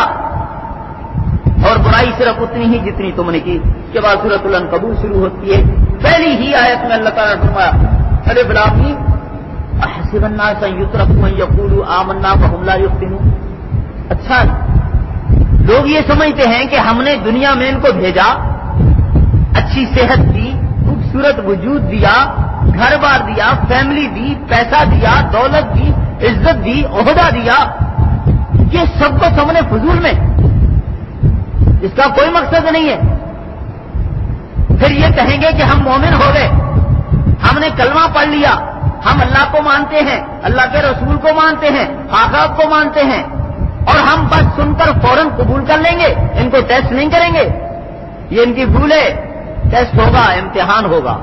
اور برائی صرف اتنی ہی جتنی تم نے کی. اس کے بعد سورۃ العنکبوت شروع ہوتی ہے. پہلی ہی آیت میں اللہ تعالیٰ نے فرمایا الف لام میم احسب الناس ان یترکوا ان یقولوا آمنا وهم لا یفتنون. اچھا لوگ یہ سمجھتے ہیں کہ ہم نے دنیا میں ان کو بھیجا، اچھی صحت دی، خوبصورت وجود دیا، گھر بار دیا، فیملی دی، پیسہ دیا، دولت دی، عزت دی، عہدہ دیا، یہ سب کو ہم نے فضول میں، اس کا کوئی مقصد نہیں ہے. پھر یہ کہیں گے کہ ہم مومن ہو گئے، ہم نے کلمہ پڑھ لیا، ہم اللہ کو مانتے ہیں، اللہ کے رسول کو مانتے ہیں، آخرت کو مانتے ہیں، اور ہم بس سن کر فوراً قبول کر لیں گے، ان کو ٹیسٹ نہیں کریں گے. یہ ان کی بھول ہے. ٹیسٹ ہوگا، امتحان ہوگا،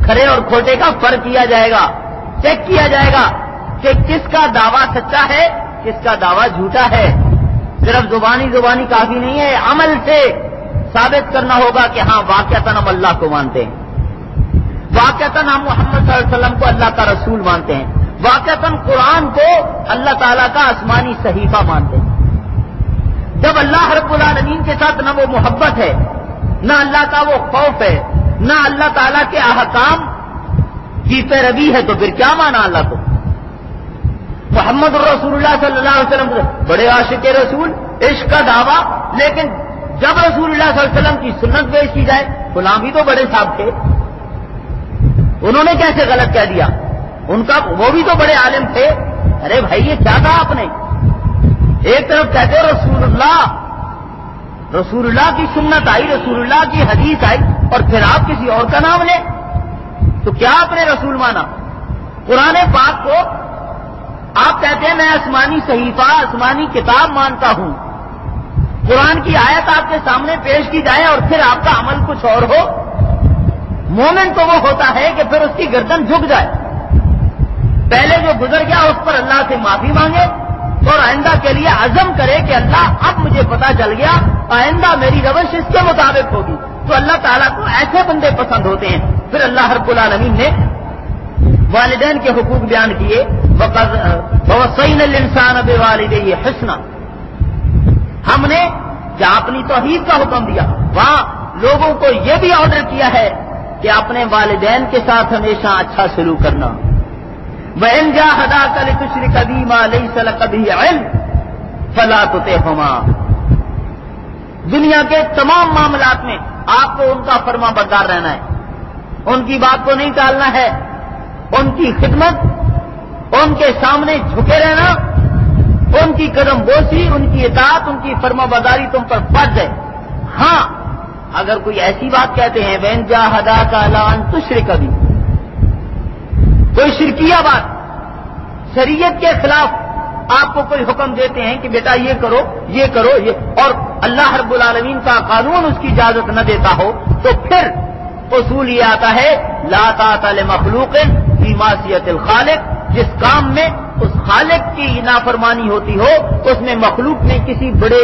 کھرے اور کھوٹے کا فرق کیا جائے گا، چیک کیا جائے گا کہ کس کا دعویٰ سچا ہے، کس کا دعویٰ جھوٹا ہے. صرف زبانی کافی نہیں ہے، عمل سے ثابت کرنا ہوگا کہ ہاں واقعتاً ہم اللہ کو مانتے ہیں، واقعتاً ہم محمد صلی اللہ علیہ وسلم کو اللہ کا رسول مانتے ہیں، واقعتاً قرآن کو اللہ تعالیٰ کا آسمانی صحیفہ مانتے ہیں. جب اللہ رب العالمین کے ساتھ نہ وہ محبت ہے، نہ اللہ کا وہ خوف ہے، نہ اللہ تعالیٰ کے احکام کی پیروی ہے، تو پھر کیا مانا اللہ کو؟ محمد رسول اللہ صلی اللہ علیہ وسلم بڑے عاشق رسول، عشق کا دعویٰ، لیکن جب رسول اللہ صلی اللہ علیہ وسلم کی سنت پیش کی جائے، غلام بھی تو بڑے صاحب تھے، انہوں نے کیسے غلط کہہ دیا؟ ان کا وہ بھی تو بڑے عالم تھے. ارے بھائی یہ کیا کہا آپ نے؟ ایک طرف کہتے رسول اللہ کی سنت آئی، رسول اللہ کی حدیث آئی، اور پھر آپ کسی اور کا نام لیں، تو کیا آپ نے رسول مانا؟ قرآن پاک کو آپ کہتے ہیں میں آسمانی صحیفہ، آسمانی کتاب مانتا ہوں. قرآن کی آیت آپ کے سامنے پیش کی جائے اور پھر آپ کا عمل کچھ اور ہو. مومن تو وہ ہوتا ہے کہ پھر اس کی گردن جھک جائے، پہلے جو گزر گیا اس پر اللہ سے معافی مانگے اور آئندہ کے لیے عزم کرے کہ اللہ اب مجھے پتا چل گیا، آئندہ میری روش اس کے مطابق ہوگی. تو اللہ تعالیٰ کو ایسے بندے پسند ہوتے ہیں. پھر اللہ رب العالمین نے والدین کے حقوق بیان کیے، وَوَصَّيْنَا الْإِنسَانَ بِوَالِدَيْهِ حُسْنًا. ہم نے جہاں اپنی توحید کا حکم دیا، وہاں لوگوں کو یہ بھی آرڈر کیا ہے کہ اپنے والدین کے ساتھ ہمیشہ اچھا سلوک کرنا. وَإِنْ جَاهَدَاكَ لِتُشْرِكَ بِي مَا لَيْسَ لَكَ بِهِ عِلْمٌ فَلَا تُطِعْهُمَا. دنیا کے تمام معاملات میں آپ کو ان کا فرما بردار رہنا ہے، ان کی بات کو نہیں ٹالنا ہے، ان کی خدمت، ان کے سامنے جھکے رہنا، ان کی قدم بوسی، ان کی اطاعت، ان کی فرما برداری تم پر فرض ہے. ہاں اگر کوئی ایسی بات کہتے ہیں وَإِنْ جَاهَدَاكَ عَلَىٰ أَن تُشْرِكَ بِي، کوئی شرکیہ بات، شریعت کے خلاف آپ کو کوئی حکم دیتے ہیں کہ بیٹا یہ کرو یہ کرو یہ، اور اللہ رب العالمین کا قانون اس کی اجازت نہ دیتا ہو، تو پھر اصول یہ آتا ہے لا طاعۃ لمخلوق فی معصیۃ الخالق. جس کام میں اس خالق کی نافرمانی ہوتی ہو اس میں مخلوق میں کسی بڑے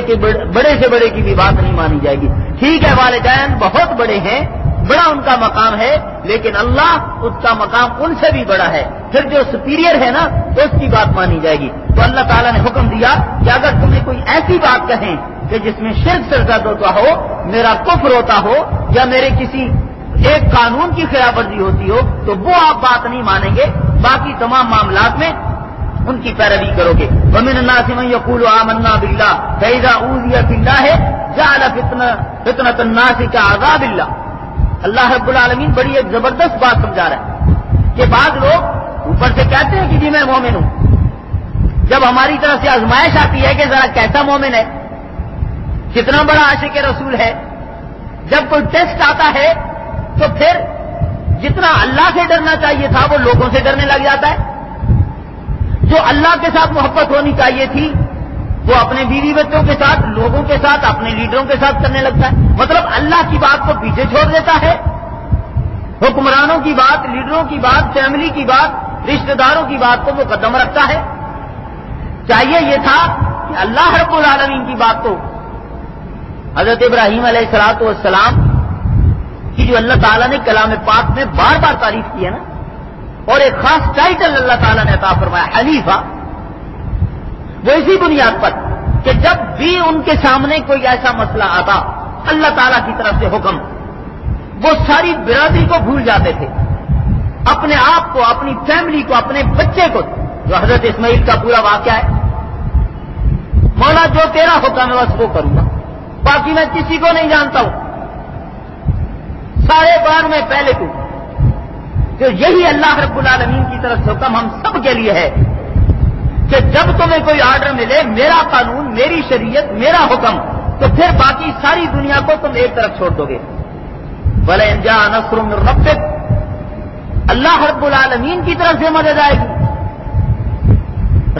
سے بڑے کی بھی بات نہیں مانی جائے گی. ٹھیک ہے والدین بہت بڑے ہیں، بڑا ان کا مقام ہے، لیکن اللہ اس کا مقام ان سے بھی بڑا ہے، پھر جو سپیریئر ہے نا اس کی بات مانی جائے گی. تو اللہ تعالیٰ نے حکم دیا کہ اگر تمہیں کوئی ایسی بات کہیں کہ جس میں شرک سرزد ہوتا ہو، میرا کفر ہوتا ہو، یا میرے کسی ایک قانون کی خلاف ورزی ہوتی ہو، تو وہ آپ بات نہیں مانیں گے، باقی تمام معاملات میں ان کی پیروی کرو گے. وَمِنَ النَّاسِ مَن يَقُولُ آمَنَّا بِاللَّهِ فَإِذَا أُوذِيَ فِي اللَّهِ جَعَلَ فِتْنَةَ النَّاسِ كَعَذَابِ اللَّهِ. اللہ رب العالمین بڑی ایک زبردست بات سمجھا رہا ہے کہ بعض لوگ اوپر سے کہتے ہیں کہ جی میں مومن ہوں، جب ہماری طرف سے آزمائش آتی ہے کہ ذرا کیسا مومن ہے، کتنا بڑا عاشق رسول ہے، جب کوئی ٹیسٹ آتا ہے تو پھر جتنا اللہ سے ڈرنا چاہیے تھا وہ لوگوں سے ڈرنے لگ جاتا ہے، جو اللہ کے ساتھ محبت ہونی چاہیے تھی وہ اپنے بیوی بچوں کے ساتھ، لوگوں کے ساتھ، اپنے لیڈروں کے ساتھ کرنے لگتا ہے. مطلب اللہ کی بات کو پیچھے چھوڑ دیتا ہے، حکمرانوں کی بات، لیڈروں کی بات، فیملی کی بات، رشتہ داروں کی بات کو مقدم رکھتا ہے. چاہیے یہ تھا کہ اللہ رب العالمین کی بات کو، حضرت ابراہیم علیہ السلام کی جو اللہ تعالیٰ نے کلام پاک میں بار بار تعریف کی ہے نا، اور ایک خاص ٹائٹل اللہ تعالیٰ نے عطا فرمایا حنیفہ، وہ اسی بنیاد پر کہ جب بھی ان کے سامنے کوئی ایسا مسئلہ آتا اللہ تعالیٰ کی طرف سے حکم، وہ ساری برادری کو بھول جاتے تھے، اپنے آپ کو، اپنی فیملی کو، اپنے بچے کو، جو حضرت اسماعیل کا پورا واقعہ ہے. مولا جو تیرا حکم ہے بس وہ کروں گا، باقی میں کسی کو نہیں جانتا ہوں، سارے بار میں پہلے کو. تو یہی اللہ رب العالمین کی طرف سے حکم ہم سب کے لیے ہے کہ جب تمہیں کوئی آرڈر ملے، میرا قانون، میری شریعت، میرا حکم، تو پھر باقی ساری دنیا کو تم ایک طرف چھوڑ دو گے. وَلَئِنْ جَاءَ نَصْرٌ مِّن رَّبِّكَ، اللہ رب العالمین کی طرف سے مدد آئے گی.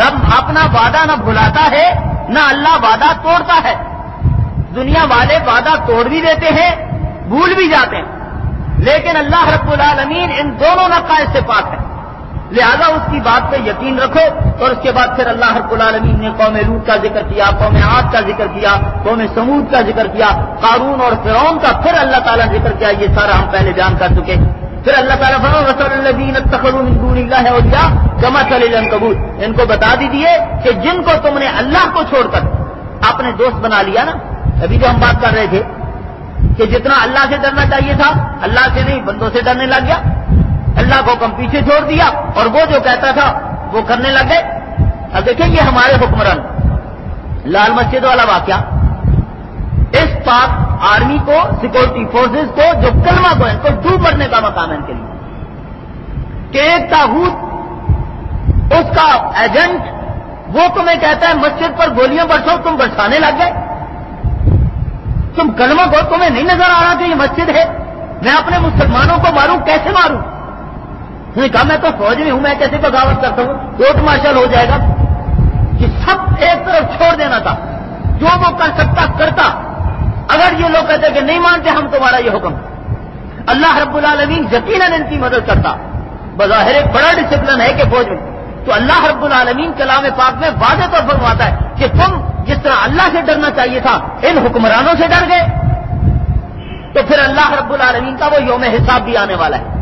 رب اپنا وعدہ نہ بھلاتا ہے نہ اللہ وعدہ توڑتا ہے. دنیا والے وعدہ توڑ بھی دیتے ہیں، بھول بھی جاتے ہیں، لیکن اللہ رب العالمین ان دونوں نقائص سے پاک ہے. لہذا اس کی بات پہ یقین رکھو. اور اس کے بعد پھر اللہ رب العالمین نے قوم لوط کا ذکر کیا، قوم عاد کا ذکر کیا، قوم سمود کا ذکر کیا، قارون اور فرعون کا پھر اللہ تعالیٰ نے ذکر کیا. یہ سارا ہم پہلے بیان کر چکے. پھر اللہ تعالیٰ فرمایا وَمَثَلُ الَّذِينَ اتَّخَذُوا مِن دُونِ اللَّهِ أَوْلِيَاءَ كَمَثَلِ الْعَنكَبُوتِ. ان کو بتا دیجئے کہ جن کو تم نے اللہ کو چھوڑ کر اپنے دوست بنا لیا نا، ابھی جو ہم بات کر رہے تھے کہ جتنا اللہ سے ڈرنا چاہیے تھا اللہ سے نہیں، بندوں سے ڈرنے لگ گیا، اللہ کو کم پیچھے چھوڑ دیا، اور وہ جو کہتا تھا وہ کرنے لگ گئے. اب دیکھیں یہ ہمارے حکمران لال مسجد والا واقعہ، اس پاک آرمی کو، سیکورٹی فورسز کو، جو کلمہ کو ان کو ڈوب مرنے کا مقام ہے ان کے لیے، کہ ایک طاغوت اس کا ایجنٹ وہ تمہیں کہتا ہے مسجد پر گولیاں برسو، تم برسانے لگ گئے. تم کلمہ کو، تمہیں نہیں نظر آ رہا کہ یہ مسجد ہے، میں اپنے مسلمانوں کو ماروں، کیسے ماروں؟ انہوں نے کہا میں تو فوج میں ہوں، میں کیسے بغاوت کرتا ہوں، کورٹ مارشل ہو جائے گا. کہ سب ایک طرف چھوڑ دینا تھا، جو وہ کر سکتا کرتا. اگر یہ لوگ کہتے کہ نہیں مانتے ہم تمہارا یہ حکم، اللہ رب العالمین یقیناً ان کی مدد کرتا. بظاہر ایک بڑا ڈسپلن ہے کہ فوج میں، تو اللہ رب العالمین کلام پاک میں واضح طور پر فرماتا ہے کہ تم جس طرح اللہ سے ڈرنا چاہیے تھا ان حکمرانوں سے ڈر گئے، تو پھر اللہ رب العالمین کا وہ یوم حساب بھی آنے والا ہے.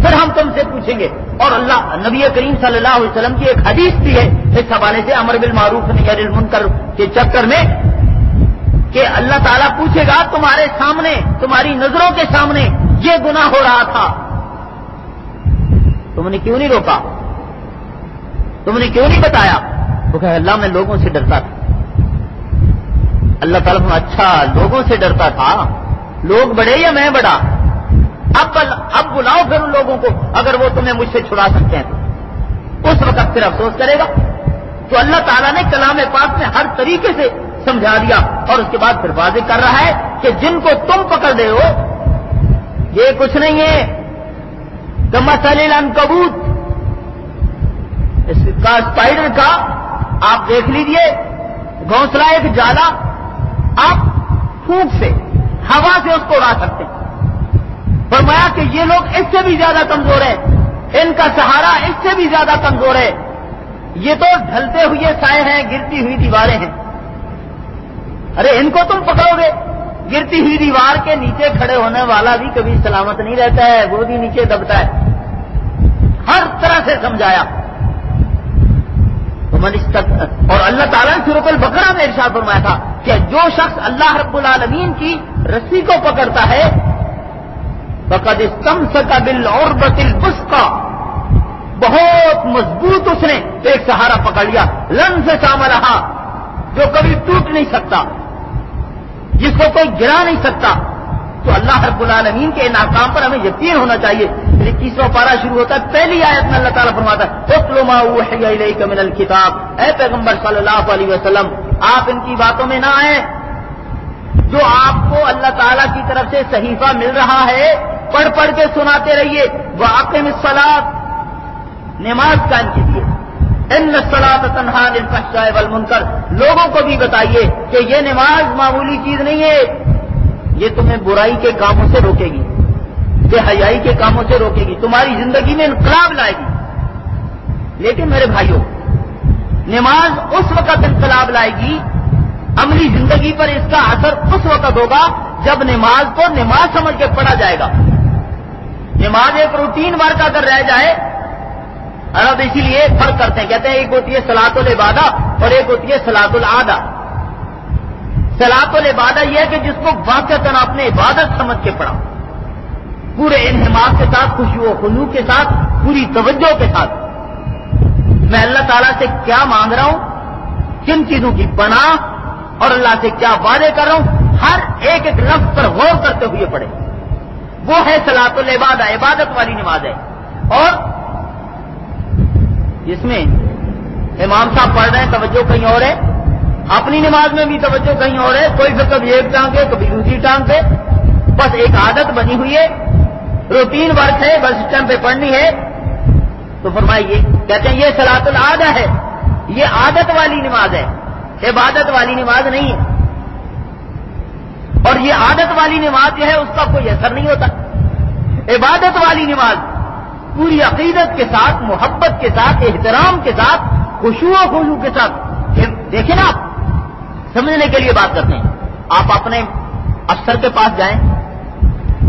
پھر ہم تم سے پوچھیں گے. اور اللہ نبی کریم صلی اللہ علیہ وسلم کی ایک حدیث بھی ہے اس حوالے سے، امر بالمعروف نہی عن المنکر کے چکر میں، کہ اللہ تعالیٰ پوچھے گا تمہارے سامنے، تمہاری نظروں کے سامنے یہ گناہ ہو رہا تھا، تم نے کیوں نہیں روکا؟ تم نے کیوں نہیں بتایا؟ وہ کہا اللہ میں لوگوں سے ڈرتا تھا۔ اللہ تعالیٰ نے اچھا لوگوں سے ڈرتا تھا، لوگ بڑے یا میں بڑا؟ اب بلاؤ پھر ان لوگوں کو، اگر وہ تمہیں مجھ سے چھڑا سکتے ہیں تو اس وقت پھر افسوس کرے گا۔ تو اللہ تعالیٰ نے کلام پاک میں ہر طریقے سے سمجھا دیا، اور اس کے بعد پھر واضح کر رہا ہے کہ جن کو تم پکڑ رہے ہو یہ کچھ نہیں ہے، کمثل العنکبوت، اس کا اسپائڈر کا آپ دیکھ لیجئے گھونسلہ ایک جالا، آپ پھونک سے ہوا سے اس کو اڑا سکتے ہیں۔ فرمایا کہ یہ لوگ اس سے بھی زیادہ کمزور ہیں، ان کا سہارا اس سے بھی زیادہ کمزور ہے، یہ تو ڈھلتے ہوئے سائے ہیں، گرتی ہوئی دیواریں ہیں۔ ارے ان کو تم پکڑو گے؟ گرتی ہوئی دیوار کے نیچے کھڑے ہونے والا بھی کبھی سلامت نہیں رہتا ہے، وہ بھی نیچے دبتا ہے۔ ہر طرح سے سمجھایا۔ اور اللہ تعالیٰ نے سورۃ البقرہ میں ارشاد فرمایا تھا کہ جو شخص اللہ رب العالمین کی رسی کو پکڑتا ہے فقد استمسک بالعربۃ الوثقی، بہت مضبوط اس نے ایک سہارا پکڑ لیا، لن سے سامرہا، جو کبھی ٹوٹ نہیں سکتا، جس کو کوئی گرا نہیں سکتا۔ تو اللہ رب العالمین کے ان احکام پر ہمیں یقین ہونا چاہیے۔ 21واں پارہ شروع ہوتا ہے، پہلی آیت میں اللہ تعالیٰ فرماتا ہے اتل ما اوحی الیک من الکتاب، اے پیغمبر صلی اللہ علیہ وسلم آپ ان کی باتوں میں نہ آئیں، جو آپ کو اللہ تعالیٰ کی طرف سے صحیفہ مل رہا ہے پڑھ پڑھ کے سناتے رہیے۔ واقم الصلاۃ، نماز قائم کیجیے۔ ان الصلاۃ تنہی عن الفحشاء والمنکر، لوگوں کو بھی بتائیے کہ یہ نماز معمولی چیز نہیں ہے، یہ تمہیں برائی کے کاموں سے روکے گی، بے حیائی کے کاموں سے روکے گی، تمہاری زندگی میں انقلاب لائے گی۔ لیکن میرے بھائیوں، نماز اس وقت انقلاب لائے گی، عملی زندگی پر اس کا اثر اس وقت ہوگا جب نماز کو نماز سمجھ کے پڑھا جائے گا۔ نماز ایک روٹین ورک اگر رہ جائے، عرب اسی لیے فرق کرتے ہیں، کہتے ہیں ایک ہوتی ہے صلاۃ العبادہ اور ایک ہوتی ہے صلاۃ العادہ۔ صلاۃ العبادہ یہ ہے کہ جس کو واقعتاً آپ نے عبادت سمجھ کے پڑھا، پورے انہماک کے ساتھ، خشوع و خضوع کے ساتھ، پوری توجہ کے ساتھ، میں اللہ تعالیٰ سے کیا مانگ رہا ہوں، کن چیزوں کی پناہ، اور اللہ سے کیا وعدے کر رہا ہوں، ہر ایک ایک لفظ پر غور کرتے ہوئے پڑھے، وہ ہے صلاۃ العبادہ، عبادت والی نماز ہے۔ اور جس میں امام صاحب پڑھ رہے ہیں توجہ کہیں اور ہے، اپنی نماز میں بھی توجہ کہیں اور ہے، کوئی پھر کبھی ایک ٹانگ پہ کبھی دوسری ٹانگ پہ، بس ایک عادت بنی ہوئی ہے، روٹین ورک ہے، بس سسٹم پہ پڑھنی ہے۔ تو فرمائیے، کہتے ہیں یہ صلاۃ العادہ ہے، یہ عادت والی نماز ہے، عبادت والی نماز نہیں ہے۔ اور یہ عادت والی نماز جو ہے اس کا کوئی اثر نہیں ہوتا۔ عبادت والی نماز پوری عقیدت کے ساتھ، محبت کے ساتھ، احترام کے ساتھ، خشوع و خضوع کے ساتھ، دیکھیں نا، آپ سمجھنے کے لیے بات کرتے ہیں۔ آپ اپنے افسر کے پاس جائیں،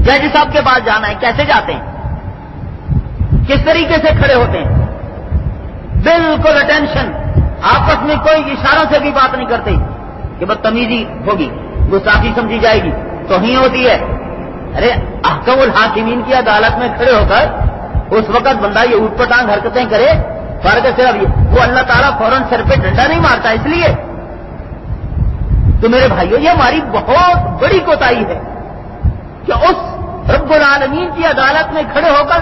جج صاحب کے پاس جانا ہے، کیسے جاتے ہیں، کس طریقے سے کھڑے ہوتے ہیں، بالکل اٹینشن، آپس میں کوئی اشاروں سے بھی بات نہیں کرتے کہ بدتمیزی ہوگی، گستاخی سمجھی جائے گی، توہین ہوتی ہے۔ ارے احکم الحاکمین کی عدالت میں کھڑے ہو کر اس وقت بندہ یہ اوٹ پٹانگ حرکتیں کرے، فرق ہے صرف یہ، وہ اللہ تعالیٰ فوراً سر پہ ڈنڈا نہیں مارتا اس لیے۔ تو میرے بھائیوں، یہ ہماری بہت بڑی کوتاہی ہے کہ اس رب العالمین کی عدالت میں کھڑے ہو کر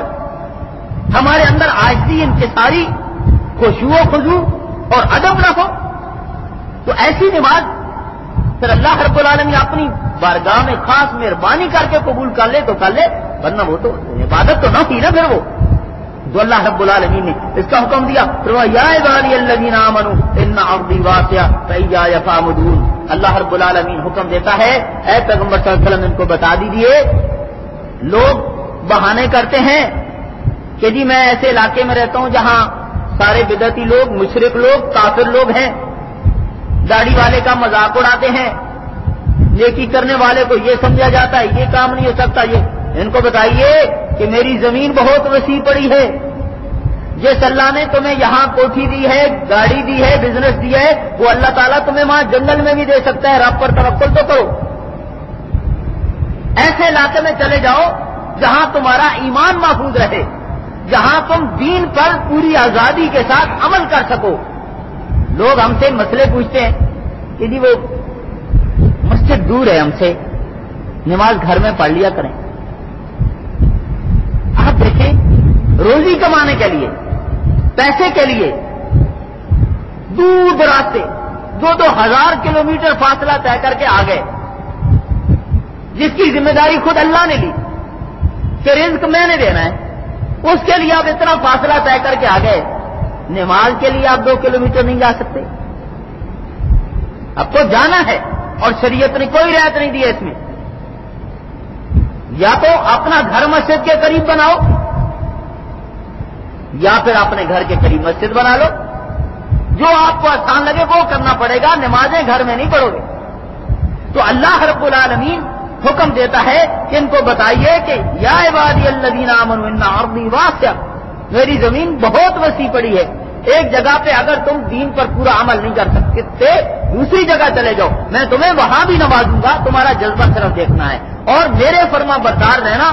ہمارے اندر عاجزی، انکساری، خشوع و خضوع اور ادب نہ ہو۔ تو ایسی نماز پھر اللہ رب العالمین اپنی بارگاہ میں خاص مہربانی کر کے قبول کر لے تو کر لے، ورنہ وہ تو عبادت تو نہ تھی نا پھر وہ، جو اللہ رب العالمین نے اس کا حکم دیا۔ یا عبادی الذین آمنوا ان ارضی واسعہ فایای فاعبدون، اللہ رب العالمین حکم دیتا ہے، اے پیغمبر صلی اللہ علیہ وسلم ان کو بتا دیجیے، لوگ بہانے کرتے ہیں کہ جی میں ایسے علاقے میں رہتا ہوں جہاں سارے بدعتی لوگ، مشرک لوگ، کافر لوگ ہیں، داڑھی والے کا مذاق اڑاتے ہیں، نیکی کرنے والے کو یہ سمجھا جاتا ہے یہ کام نہیں ہو سکتا۔ یہ ان کو بتائیے کہ میری زمین بہت وسیع پڑی ہے، جس اللہ نے تمہیں یہاں کوٹھی دی ہے، گاڑی دی ہے، بزنس دیا ہے، وہ اللہ تعالیٰ تمہیں وہاں جنگل میں بھی دے سکتا ہے، رب پر توکل تو کرو۔ ایسے علاقے میں چلے جاؤ جہاں تمہارا ایمان محفوظ رہے، جہاں تم دین پر پوری آزادی کے ساتھ عمل کر سکو۔ لوگ ہم سے مسئلے پوچھتے ہیں کہ جی وہ مسجد دور ہے ہم سے، نماز گھر میں پڑھ لیا کریں۔ آپ دیکھیں، روزی کمانے کے لیے، پیسے کے لیے دور دراز سے 2,000 کلومیٹر فاصلہ طے کر کے آ گئے، جس کی ذمہ داری خود اللہ نے لی کہ رزق میں نے دینا ہے، اس کے لیے آپ اتنا فاصلہ طے کر کے آ گئے۔ نماز کے لیے آپ 2 کلومیٹر نہیں جا سکتے؟ اب تو جانا ہے، اور شریعت نے کوئی رعایت نہیں دی ہے اس میں۔ یا تو اپنا گھر مسجد کے قریب بناؤ، یا پھر اپنے گھر کے قریب مسجد بنا لو۔ جو آپ کو آسان لگے وہ کرنا پڑے گا، نمازیں گھر میں نہیں پڑھو گے۔ تو اللہ رب العالمین حکم دیتا ہے کہ ان کو بتائیے کہ یا عبادی الذین آمنوا ان ارضی واسعہ، میری زمین بہت وسیع پڑی ہے، ایک جگہ پہ اگر تم دین پر پورا عمل نہیں کر سکتے دوسری جگہ چلے جاؤ، میں تمہیں وہاں بھی نوازوں گا، تمہارا جذبہ صرف دیکھنا ہے، اور میرے فرما بردار رہنا،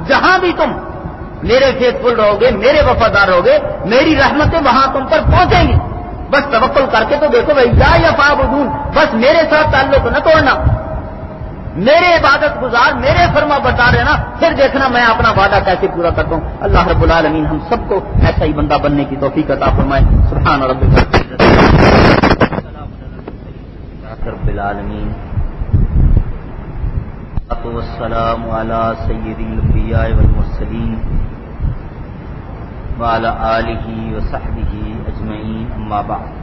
جہاں بھی تم میرے فیتفل رہو گے، میرے وفادار رہو گے، میری رحمتیں وہاں تم پر پہنچیں گی۔ بس توکل کر کے تو دیکھو بھائی، یا فاعبدون، بس میرے ساتھ تعلق نہ توڑنا، میرے عبادت گزار، میرے فرما بردار رہنا، پھر دیکھنا میں اپنا وعدہ کیسے پورا کرتا ہوں۔ اللہ رب العالمین ہم سب کو ایسا ہی بندہ بننے کی توفیق عطا فرمائے۔ سبحان ربک رب العالمین، والسلام علی سید الانبیاء والمرسلین وعلی آلہ وصحبہ اجمعین، اما بعد۔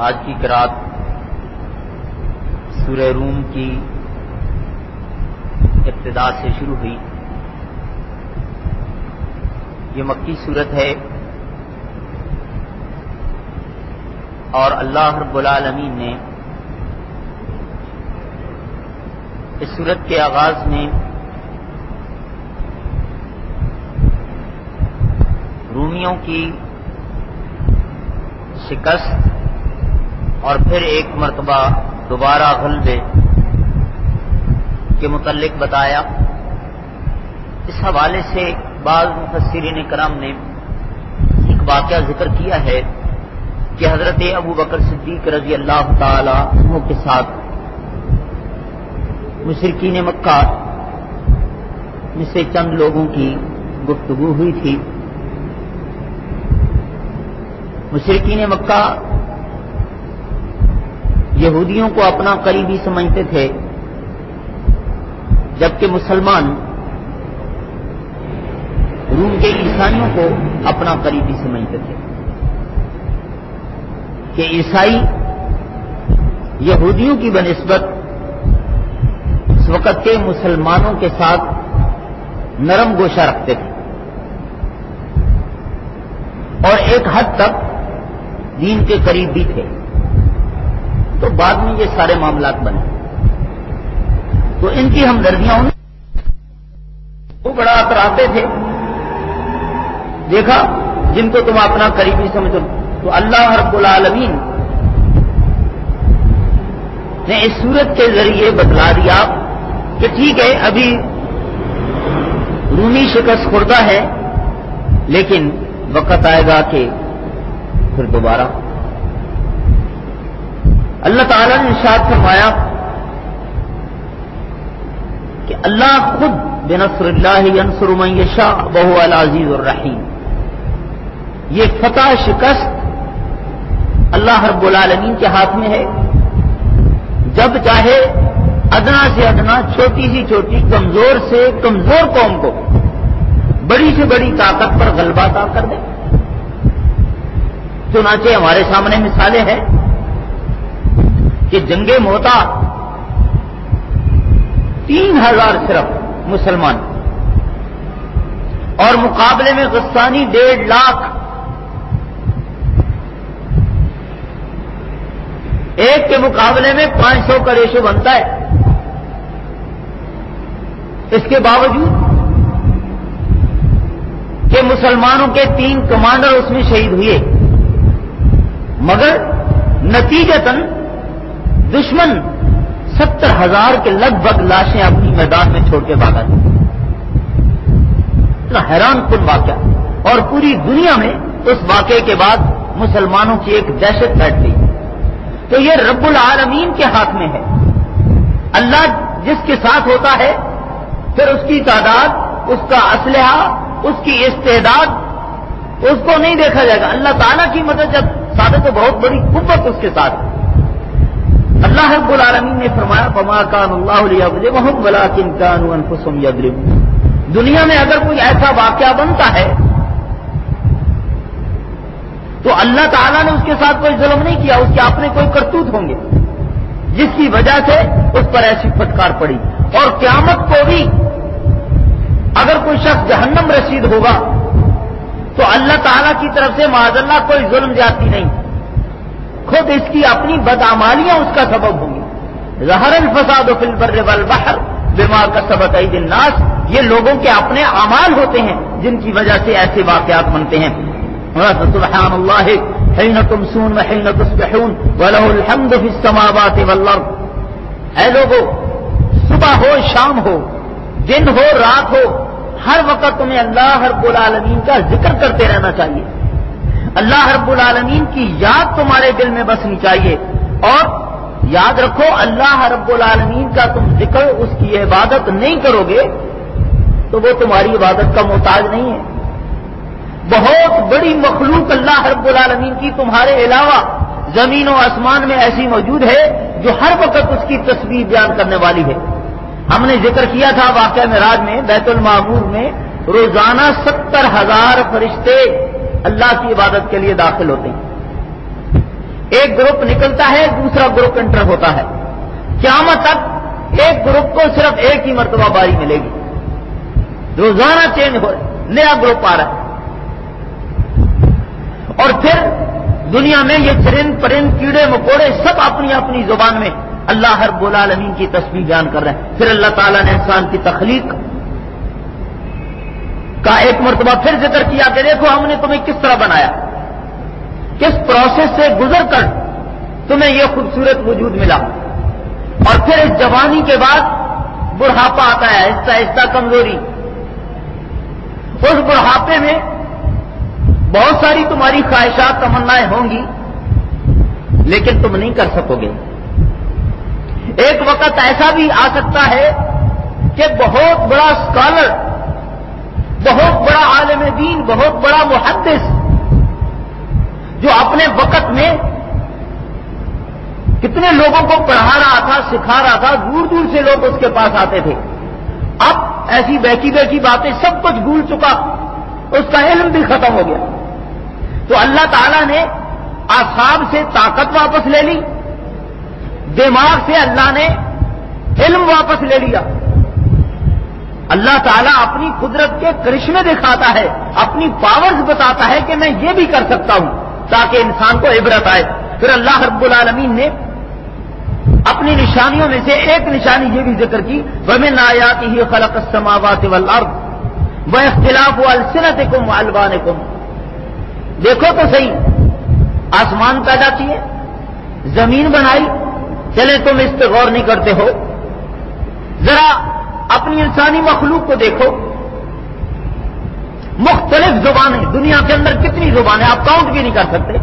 آج کی قرات سورہ روم کی ابتدا سے شروع ہوئی۔ یہ مکی سورت ہے، اور اللہ رب العالمین نے اس سورت کے آغاز میں رومیوں کی شکست اور پھر ایک مرتبہ دوبارہ غلبے کے متعلق بتایا۔ اس حوالے سے بعض مفسرین کرام نے ایک واقعہ ذکر کیا ہے کہ حضرت ابو بکر صدیق رضی اللہ تعالی عنہ کے ساتھ مشرکین مکہ میں سے چند لوگوں کی گفتگو ہوئی تھی۔ مشرکین مکہ یہودیوں کو اپنا قریبی سمجھتے تھے، جبکہ مسلمان روم کے عیسائیوں کو اپنا قریبی سمجھتے تھے، کہ عیسائی یہودیوں کی بنسبت اس وقت کے مسلمانوں کے ساتھ نرم گوشہ رکھتے تھے، اور ایک حد تک دین کے قریب بھی تھے۔ تو بعد میں یہ سارے معاملات بنے، تو ان کی ہمدردیاں وہ بڑا اتراتے تھے۔ دیکھا جن کو تم اپنا قریبی سمجھو، تو اللہ رب العالمین نے اس صورت کے ذریعے بتلا دیا کہ ٹھیک ہے، ابھی رومی شکست خوردہ ہے، لیکن وقت آئے گا کہ پھر دوبارہ۔ اللہ تعالیٰ نے ارشاد فرمایا کہ اللہ خود بنصر اللہ ینصر من یشاء وہو العزیز الرحیم۔ یہ فتح شکست اللہ رب العالمین کے ہاتھ میں ہے، جب چاہے ادنا سے ادنا، چھوٹی سی چھوٹی، کمزور سے کمزور قوم کو بڑی سے بڑی طاقت پر غلبہ عطا کر دے۔ چنانچہ ہمارے سامنے مثالیں ہیں کہ جنگ موتا 3000 صرف مسلمان، اور مقابلے میں غسانی 1.5 لاکھ، ایک کے مقابلے میں 500 کا ریشو بنتا ہے۔ اس کے باوجود کہ مسلمانوں کے 3 کمانڈر اس میں شہید ہوئے، مگر نتیجتاً دشمن 70,000 کے لگ بھگ لاشیں اپنی میدان میں چھوڑ کے بھاگا تھا. اتنا حیران کن واقعہ. اور پوری دنیا میں اس واقعے کے بعد مسلمانوں کی ایک دہشت بیٹھ گئی. تو یہ رب العالمین کے ہاتھ میں ہے. اللہ جس کے ساتھ ہوتا ہے پھر اس کی تعداد، اس کا اسلحہ، اس کی استعداد، اس کو نہیں دیکھا جائے گا. اللہ تعالیٰ کی مدد جب ثابت تو بہت بڑی قوت اس کے ساتھ. اللہ رب العالمین نے فرمایا فما کان اللہ لیظلمہم ولکن کانوا انفسہم یظلمون. دنیا میں اگر کوئی ایسا واقعہ بنتا ہے تو اللہ تعالیٰ نے اس کے ساتھ کوئی ظلم نہیں کیا، اس کے اپنے کوئی کرتوت ہوں گے جس کی وجہ سے اس پر ایسی پھٹکار پڑی. اور قیامت کو بھی اگر کوئی شخص جہنم رسید ہوگا تو اللہ تعالیٰ کی طرف سے معاذ اللہ کوئی ظلم زیادتی نہیں، خود اس کی اپنی بدعمالیاں اس کا سبب ہوں گی. ظہر الفساد فی البر والبحر بما کسبت ایدی الناس. یہ لوگوں کے اپنے اعمال ہوتے ہیں جن کی وجہ سے ایسے واقعات بنتے ہیں. سبحان اللہ حین تمسون وحین تصبحون وله الحمد فی السماوات والارض. اے لوگوں، صبح ہو شام ہو، دن ہو رات ہو، ہر وقت تمہیں اللہ رب العالمین کا ذکر کرتے رہنا چاہیے. اللہ رب العالمین کی یاد تمہارے دل میں بسنی چاہیے. اور یاد رکھو اللہ رب العالمین کا تم ذکر، اس کی عبادت نہیں کرو گے تو وہ تمہاری عبادت کا محتاج نہیں ہے. بہت بڑی مخلوق اللہ رب العالمین کی تمہارے علاوہ زمین و آسمان میں ایسی موجود ہے جو ہر وقت اس کی تسبیح بیان کرنے والی ہے. ہم نے ذکر کیا تھا واقعہ معراج میں بیت المعمور میں روزانہ 70,000 فرشتے اللہ کی عبادت کے لیے داخل ہوتے ہیں. ایک گروپ نکلتا ہے، دوسرا گروپ انٹر ہوتا ہے. قیامت تک ایک گروپ کو صرف ایک ہی مرتبہ باری ملے گی. روزانہ چینج ہو رہا ہے، نیا گروپ آ رہا ہے. اور پھر دنیا میں یہ چرند پرند کیڑے مکوڑے سب اپنی اپنی زبان میں اللہ رب العالمین کی تسبیح بیان کر رہے ہیں. پھر اللہ تعالیٰ نے انسان کی تخلیق کا ایک مرتبہ پھر ذکر کیا کہ دیکھو ہم نے تمہیں کس طرح بنایا، کس پروسیس سے گزر کر تمہیں یہ خوبصورت وجود ملا. اور پھر اس جوانی کے بعد بڑھاپا آتا ہے، آہستہ آہستہ کمزوری. اس بڑھاپے میں بہت ساری تمہاری خواہشات تمنائیں ہوں گی لیکن تم نہیں کر سکو گے. ایک وقت ایسا بھی آ سکتا ہے کہ بہت بڑا اسکالر، بہت بڑا عالم دین، بہت بڑا محدث جو اپنے وقت میں کتنے لوگوں کو پڑھا رہا تھا، سکھا رہا تھا، دور دور سے لوگ اس کے پاس آتے تھے، اب ایسی بیکی بیکی باتیں سب کچھ بھول چکا، اس کا علم بھی ختم ہو گیا. تو اللہ تعالیٰ نے اعصاب سے طاقت واپس لے لی، دماغ سے اللہ نے علم واپس لے لیا. اللہ تعالیٰ اپنی قدرت کے کرشمے دکھاتا ہے، اپنی پاورز بتاتا ہے کہ میں یہ بھی کر سکتا ہوں تاکہ انسان کو عبرت آئے. پھر اللہ رب العالمین نے اپنی نشانیوں میں سے ایک نشانی یہ بھی ذکر کی وَمِنْ آيَاتِهِ خَلَقَ السَّمَاوَاتِ وَالْأَرْضِ وَاخْتِلَافُ أَلْسِنَتِكُمْ وَأَلْوَانِكُمْ. دیکھو تو صحیح، آسمان پیدا کیے، زمین بنائی، چلے تم اس پہ غور نہیں کرتے ہو. ذرا اپنی انسانی مخلوق کو دیکھو، مختلف زبانیں، دنیا کے اندر کتنی زبانیں آپ کاؤنٹ بھی نہیں کر سکتے.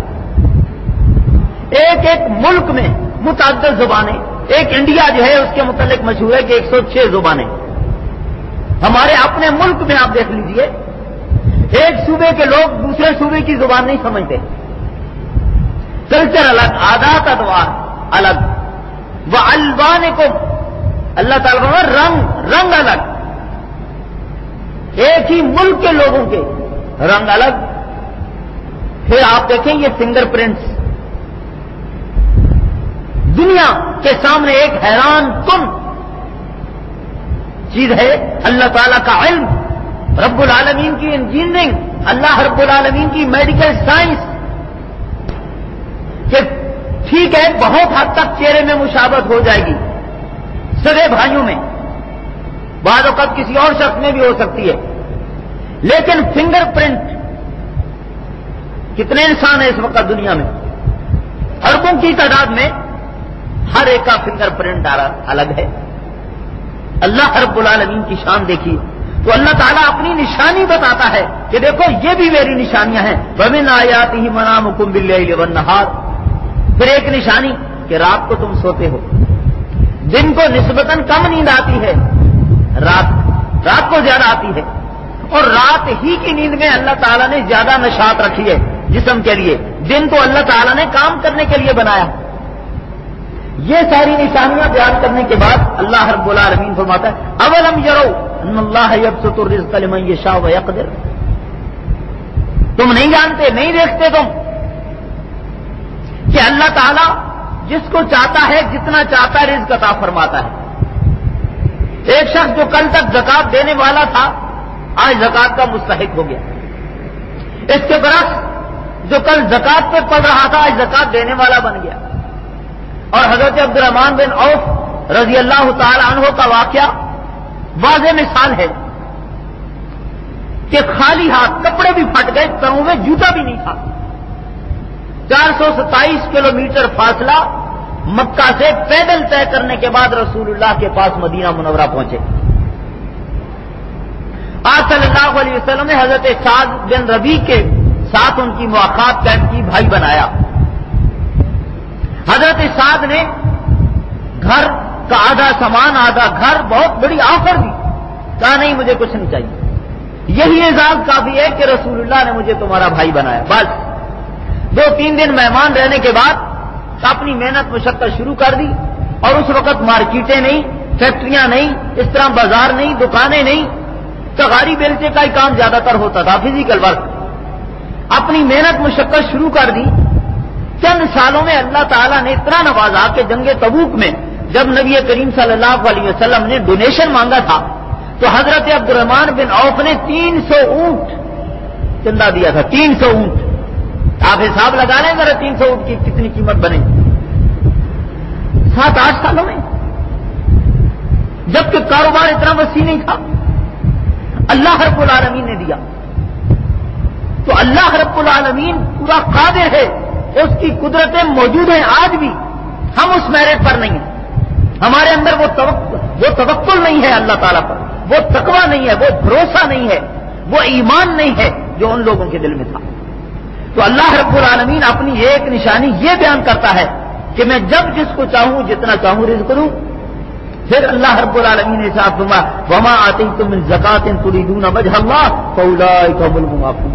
ایک ایک ملک میں متعدد زبانیں. ایک انڈیا جو ہے اس کے متعلق مشہور ہے کہ 106 زبانیں. ہمارے اپنے ملک میں آپ دیکھ لیجئے، ایک صوبے کے لوگ دوسرے صوبے کی زبان نہیں سمجھتے، کلچر الگ، عادات ادوار الگ. وَأَلْوَانِكُمْ، اللہ تعالیٰ کا رنگ الگ. ایک ہی ملک کے لوگوں کے رنگ الگ. پھر آپ دیکھیں یہ فنگر پرنٹس، دنیا کے سامنے ایک حیران کن چیز ہے. اللہ تعالیٰ کا علم، رب العالمین کی انجینئرنگ، اللہ رب العالمین کی میڈیکل سائنس کہ ٹھیک ہے بہت حد تک چہرے میں مشابہت ہو جائے گی سگے بھائیوں میں، بعض اوقات کسی اور شخص میں بھی ہو سکتی ہے، لیکن فنگر پرنٹ کتنے انسان ہیں اس وقت دنیا میں؟ اربوں کی تعداد میں ہر ایک کا فنگر پرنٹ الگ ہے. اللہ رب العالمین کی شان دیکھیے. تو اللہ تعالیٰ اپنی نشانی بتاتا ہے کہ دیکھو یہ بھی میری نشانیاں ہیں. وَمِنْ آیَاتِهِ مَنَامُكُمْ بِاللَّيْلِ وَالنَّهَارِ. پھر ایک نشانی کہ رات کو تم سوتے ہو. دن کو نسبتاً کم نیند آتی ہے, رات کو زیادہ آتی ہے. اور رات ہی کی نیند میں اللہ تعالیٰ نے زیادہ نشاط رکھی ہے جسم کے لیے. دن کو اللہ تعالیٰ نے کام کرنے کے لیے بنایا. یہ ساری نشانیاں بیان کرنے کے بعد اللہ رب العالمین فرماتا ہے اولم یرو ان اللہ یبسط الرزق لمن یشاء ویقدر. تم نہیں جانتے, نہیں دیکھتے تم کہ اللہ تعالیٰ جس کو چاہتا ہے جتنا چاہتا ہے رزق عطا فرماتا ہے. ایک شخص جو کل تک زکات دینے والا تھا آج زکات کا مستحق ہو گیا. اس کے برعکس جو کل زکات پہ پڑ رہا تھا آج زکات دینے والا بن گیا. اور حضرت عبد الرحمن بن عوف رضی اللہ تعالی عنہ کا واقعہ واضح مثال ہے کہ خالی ہاتھ, کپڑے بھی پھٹ گئے, پاؤں میں جوتا بھی نہیں تھا. 427 کلومیٹر فاصلہ مکہ سے پیدل طے کرنے کے بعد رسول اللہ کے پاس مدینہ منورہ پہنچے. آج صلی اللہ علیہ وسلم نے حضرت سعد بن ربیع کے ساتھ ان کی مواقعات قائم کی, بھائی بنایا. حضرت سعد نے گھر کا آدھا سامان آدھا گھر, بہت بڑی آفر دی. کہا نہیں مجھے کچھ نہیں چاہیے, یہی اعزاز کافی ہے کہ رسول اللہ نے مجھے تمہارا بھائی بنایا. بس 2-3 دن مہمان رہنے کے بعد اپنی محنت مشقت شروع کر دی. اور اس وقت مارکیٹیں نہیں, فیکٹریاں نہیں, اس طرح بازار نہیں, دکانیں نہیں, تغاری بیلچے کا ہی کام زیادہ تر ہوتا تھا, فزیکل ورک. اپنی محنت مشقت شروع کر دی. چند سالوں میں اللہ تعالیٰ نے اتنا نوازا کہ جنگ تبوک میں جب نبی کریم صلی اللہ علیہ وسلم نے ڈونیشن مانگا تھا تو حضرت عبد الرحمن بن عوف نے 300 اونٹ چندہ دیا تھا. 300 اونٹ. آپ حساب لگا لیں ذرا 300 اونٹ کی کتنی قیمت بنے 7-8 سالوں میں, جبکہ کاروبار اتنا وسیع نہیں تھا. اللہ رب العالمین نے دیا. تو اللہ رب العالمین پورا قادر ہے, اس کی قدرتیں موجود ہیں آج بھی. ہم اس میرٹ پر نہیں ہیں, ہمارے اندر وہ توکل نہیں ہے اللہ تعالیٰ پر, وہ تقویٰ نہیں ہے, وہ بھروسہ نہیں ہے, وہ ایمان نہیں ہے جو ان لوگوں کے دل میں تھا. تو اللہ رب العالمین اپنی ایک نشانی یہ بیان کرتا ہے کہ میں جب جس کو چاہوں جتنا چاہوں رزق دوں. پھر اللہ رب العالمین نے صاحب وما آتیتم من زکات تریدون وجہ اللہ فاولئک هم المضعفون.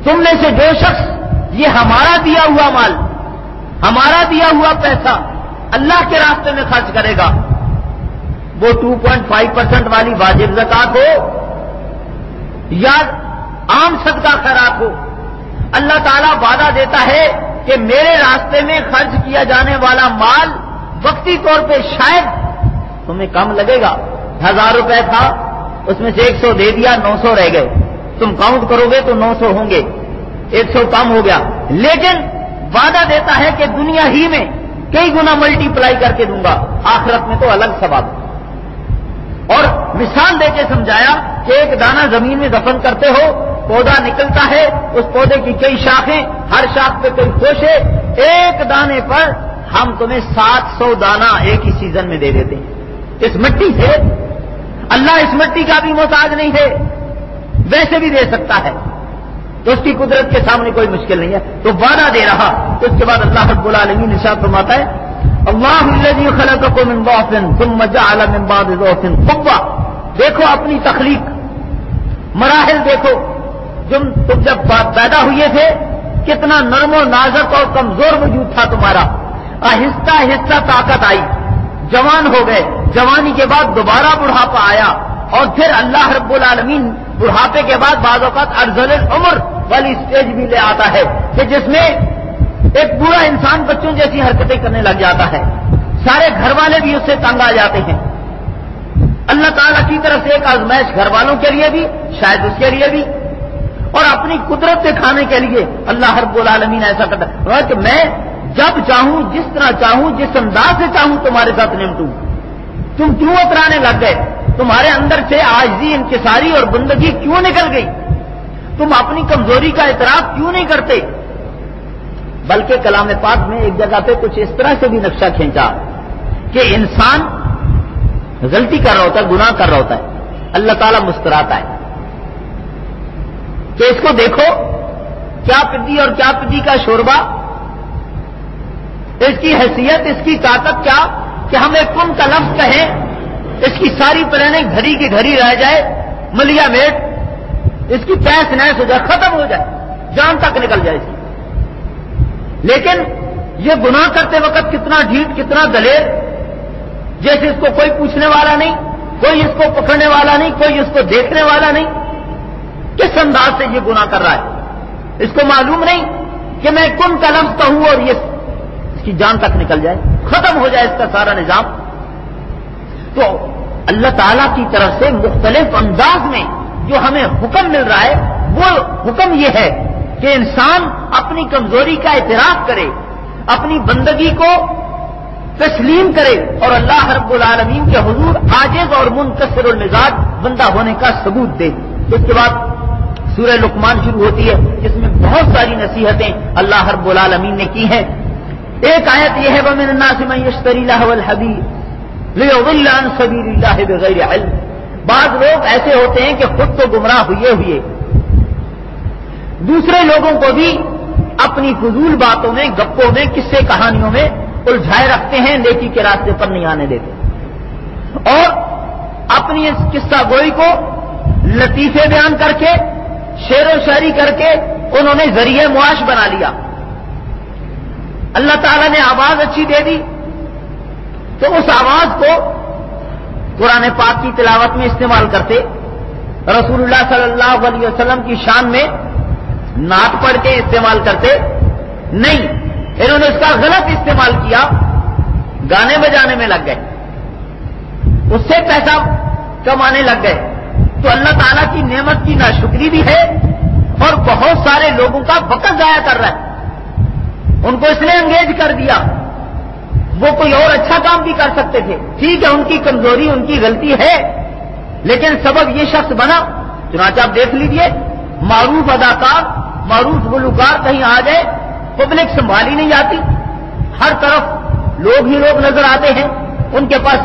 تم میں سے جو شخص یہ ہمارا دیا ہوا مال, ہمارا دیا ہوا پیسہ اللہ کے راستے میں خرچ کرے گا, وہ 2.5% والی واجب زکات ہو یا عام صدقہ خیرات ہو, اللہ تعالیٰ وعدہ دیتا ہے کہ میرے راستے میں خرچ کیا جانے والا مال وقتی طور پہ شاید تمہیں کم لگے گا. 1000 روپے تھا, اس میں سے 100 دے دیا, 900 رہ گئے. تم کاؤنٹ کرو گے تو 900 ہوں گے, 100 کم ہو گیا. لیکن وعدہ دیتا ہے کہ دنیا ہی میں کئی گنا ملٹی پلائی کر کے دوں گا, آخرت میں تو الگ ثواب. اور مثال دے کے سمجھایا کہ ایک دانہ زمین میں دفن کرتے ہو, پودا نکلتا ہے, اس پودے کی کئی شاخیں, ہر شاخ پہ کئی خوشے, ایک دانے پر ہم تمہیں 700 دانہ ایک ہی سیزن میں دے دیتے ہیں. اس مٹی سے اللہ اس مٹی کا بھی محتاج نہیں ہے, ویسے بھی دے سکتا ہے. تو اس کی قدرت کے سامنے کوئی مشکل نہیں ہے. تو وعدہ دے رہا. تو اس کے بعد اللہ رب العالمین ارشاد فرماتا ہے اللہ الذی خلقکم من ضعف ثم جعل من بعد ضعف قوة. دیکھو اپنی تخلیق مراحل دیکھو. تم جب پیدا ہوئے تھے کتنا نرم و نازک اور کمزور وجود تھا تمہارا, آہستہ آہستہ طاقت آئی, جوان ہو گئے, جوانی کے بعد دوبارہ بڑھاپا آیا, اور پھر اللہ رب العالمین بڑھاپے کے بعد بعض اوقات ارذل العمر والی سٹیج بھی لے آتا ہے کہ جس میں ایک بوڑھا انسان بچوں جیسی حرکتیں کرنے لگ جاتا ہے, سارے گھر والے بھی اس سے تنگ آ جاتے ہیں. اللہ تعالیٰ کی طرف سے ایک آزمائش گھر والوں کے لیے بھی, شاید اس کے لیے بھی, اور اپنی قدرت دکھانے کے لیے اللہ رب العالمین ایسا کرتا ہے کہ میں جب چاہوں, جس طرح چاہوں, جس انداز سے چاہوں تمہارے ساتھ نمٹوں. تم کیوں اترانے لگ گئے؟ تمہارے اندر سے عاجزی, انکساری اور بندگی کیوں نکل گئی؟ تم اپنی کمزوری کا اعتراف کیوں نہیں کرتے؟ بلکہ کلام پاک میں ایک جگہ پہ کچھ اس طرح سے بھی نقشہ کھینچا کہ انسان غلطی کر رہا ہوتا ہے، گناہ کر رہا ہوتا ہے، اللہ تعالیٰ مسکراتا ہے کہ اس کو دیکھو کیا پدی اور کیا پدی کا شوربہ، اس کی حیثیت، اس کی طاقت کیا کہ ہم ایک کن کا لفظ کہیں اس کی ساری پلاننگ گھڑی کی گھڑی رہ جائے، ملیا میٹ، اس کی تیس نیس ہو جائے، ختم ہو جائے، جان تک نکل جائے اس کی۔ لیکن یہ گناہ کرتے وقت کتنا ڈھیٹ، کتنا دلیر، جیسے اس کو کوئی پوچھنے والا نہیں، کوئی اس کو پکڑنے والا نہیں، کوئی اس کو دیکھنے والا نہیں۔ کس انداز سے یہ گناہ کر رہا ہے؟ اس کو معلوم نہیں کہ میں کن کا لفظ کہوں اور یہ اس کی جان تک نکل جائے، ختم ہو جائے اس کا سارا نظام۔ تو اللہ تعالیٰ کی طرف سے مختلف انداز میں جو ہمیں حکم مل رہا ہے، وہ حکم یہ ہے کہ انسان اپنی کمزوری کا اعتراف کرے، اپنی بندگی کو تسلیم کرے اور اللہ رب العالمین کے حضور عاجز اور منکسر المزاج بندہ ہونے کا ثبوت دے۔ اس کے بعد سورہ لقمان شروع ہوتی ہے، جس میں بہت ساری نصیحتیں اللہ رب العالمین نے کی ہیں۔ ایک آیت یہ ہے وَمِنَ النَّاسِ مَن يَشْتَرِي لَهْوَ الْحَدِيثِ لِيُضِلَّ عَن سَبِيلِ اللَّهِ بِغَيْرِ عِلْمٍ۔ بعض لوگ ایسے ہوتے ہیں کہ خود تو گمراہ ہوئے دوسرے لوگوں کو بھی اپنی فضول باتوں میں، گپوں میں، قصے کہانیوں میں الجھائے رکھتے ہیں، نیکی کے راستے پر نہیں آنے دیتے، اور اپنی اس قصہ گوئی کو لطیفے بیان کر کے، شعر و شاعری کر کے انہوں نے ذریعہ معاش بنا لیا۔ اللہ تعالیٰ نے آواز اچھی دے دی تو اس آواز کو قرآن پاک کی تلاوت میں استعمال کرتے، رسول اللہ صلی اللہ علیہ وسلم کی شان میں نعت پڑھ کے استعمال کرتے نہیں، انہوں نے اس کا غلط استعمال کیا، گانے بجانے میں لگ گئے، اس سے پیسہ کمانے لگ گئے۔ تو اللہ تعالیٰ کی نعمت کی ناشکری بھی ہے اور بہت سارے لوگوں کا وقت ضائع کر رہا ہے۔ ان کو اس نے انگیج کر دیا، وہ کوئی اور اچھا کام بھی کر سکتے تھے، ٹھیک ہے ان کی کمزوری، ان کی غلطی ہے، لیکن سبب یہ شخص بنا۔ چنانچہ آپ دیکھ لیجئے، معروف اداکار، معروف گلوکار کہیں آ جائے، پبلک سنبھالی نہیں جاتی، ہر طرف لوگ ہی لوگ نظر آتے ہیں، ان کے پاس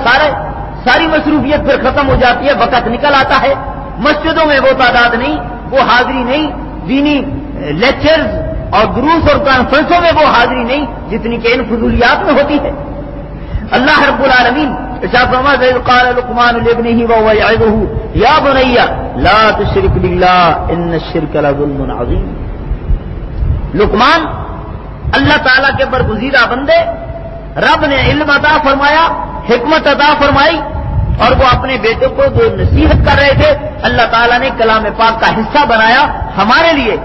ساری مصروفیت پھر ختم ہو جاتی ہے، وقت نکل آتا ہے، مسجدوں میں وہ تعداد نہیں، وہ حاضری نہیں، دینی لیکچرز اور دروس اور کانفرنسوں میں وہ حاضری نہیں جتنی کہ ان فضولیات میں ہوتی ہے۔ اللہ رب العالمین ارشاد فرماتا ہے قال لقمان لابنه وهو يعظه يا بني لا تشرك بالله ان الشرك لظلم عظيم۔ لقمان اللہ تعالیٰ کے برگزیدہ بندے، رب نے علم عطا فرمایا، حکمت عطا فرمائی، اور وہ اپنے بیٹے کو جو نصیحت کر رہے تھے اللہ تعالیٰ نے کلام پاک کا حصہ بنایا ہمارے لیے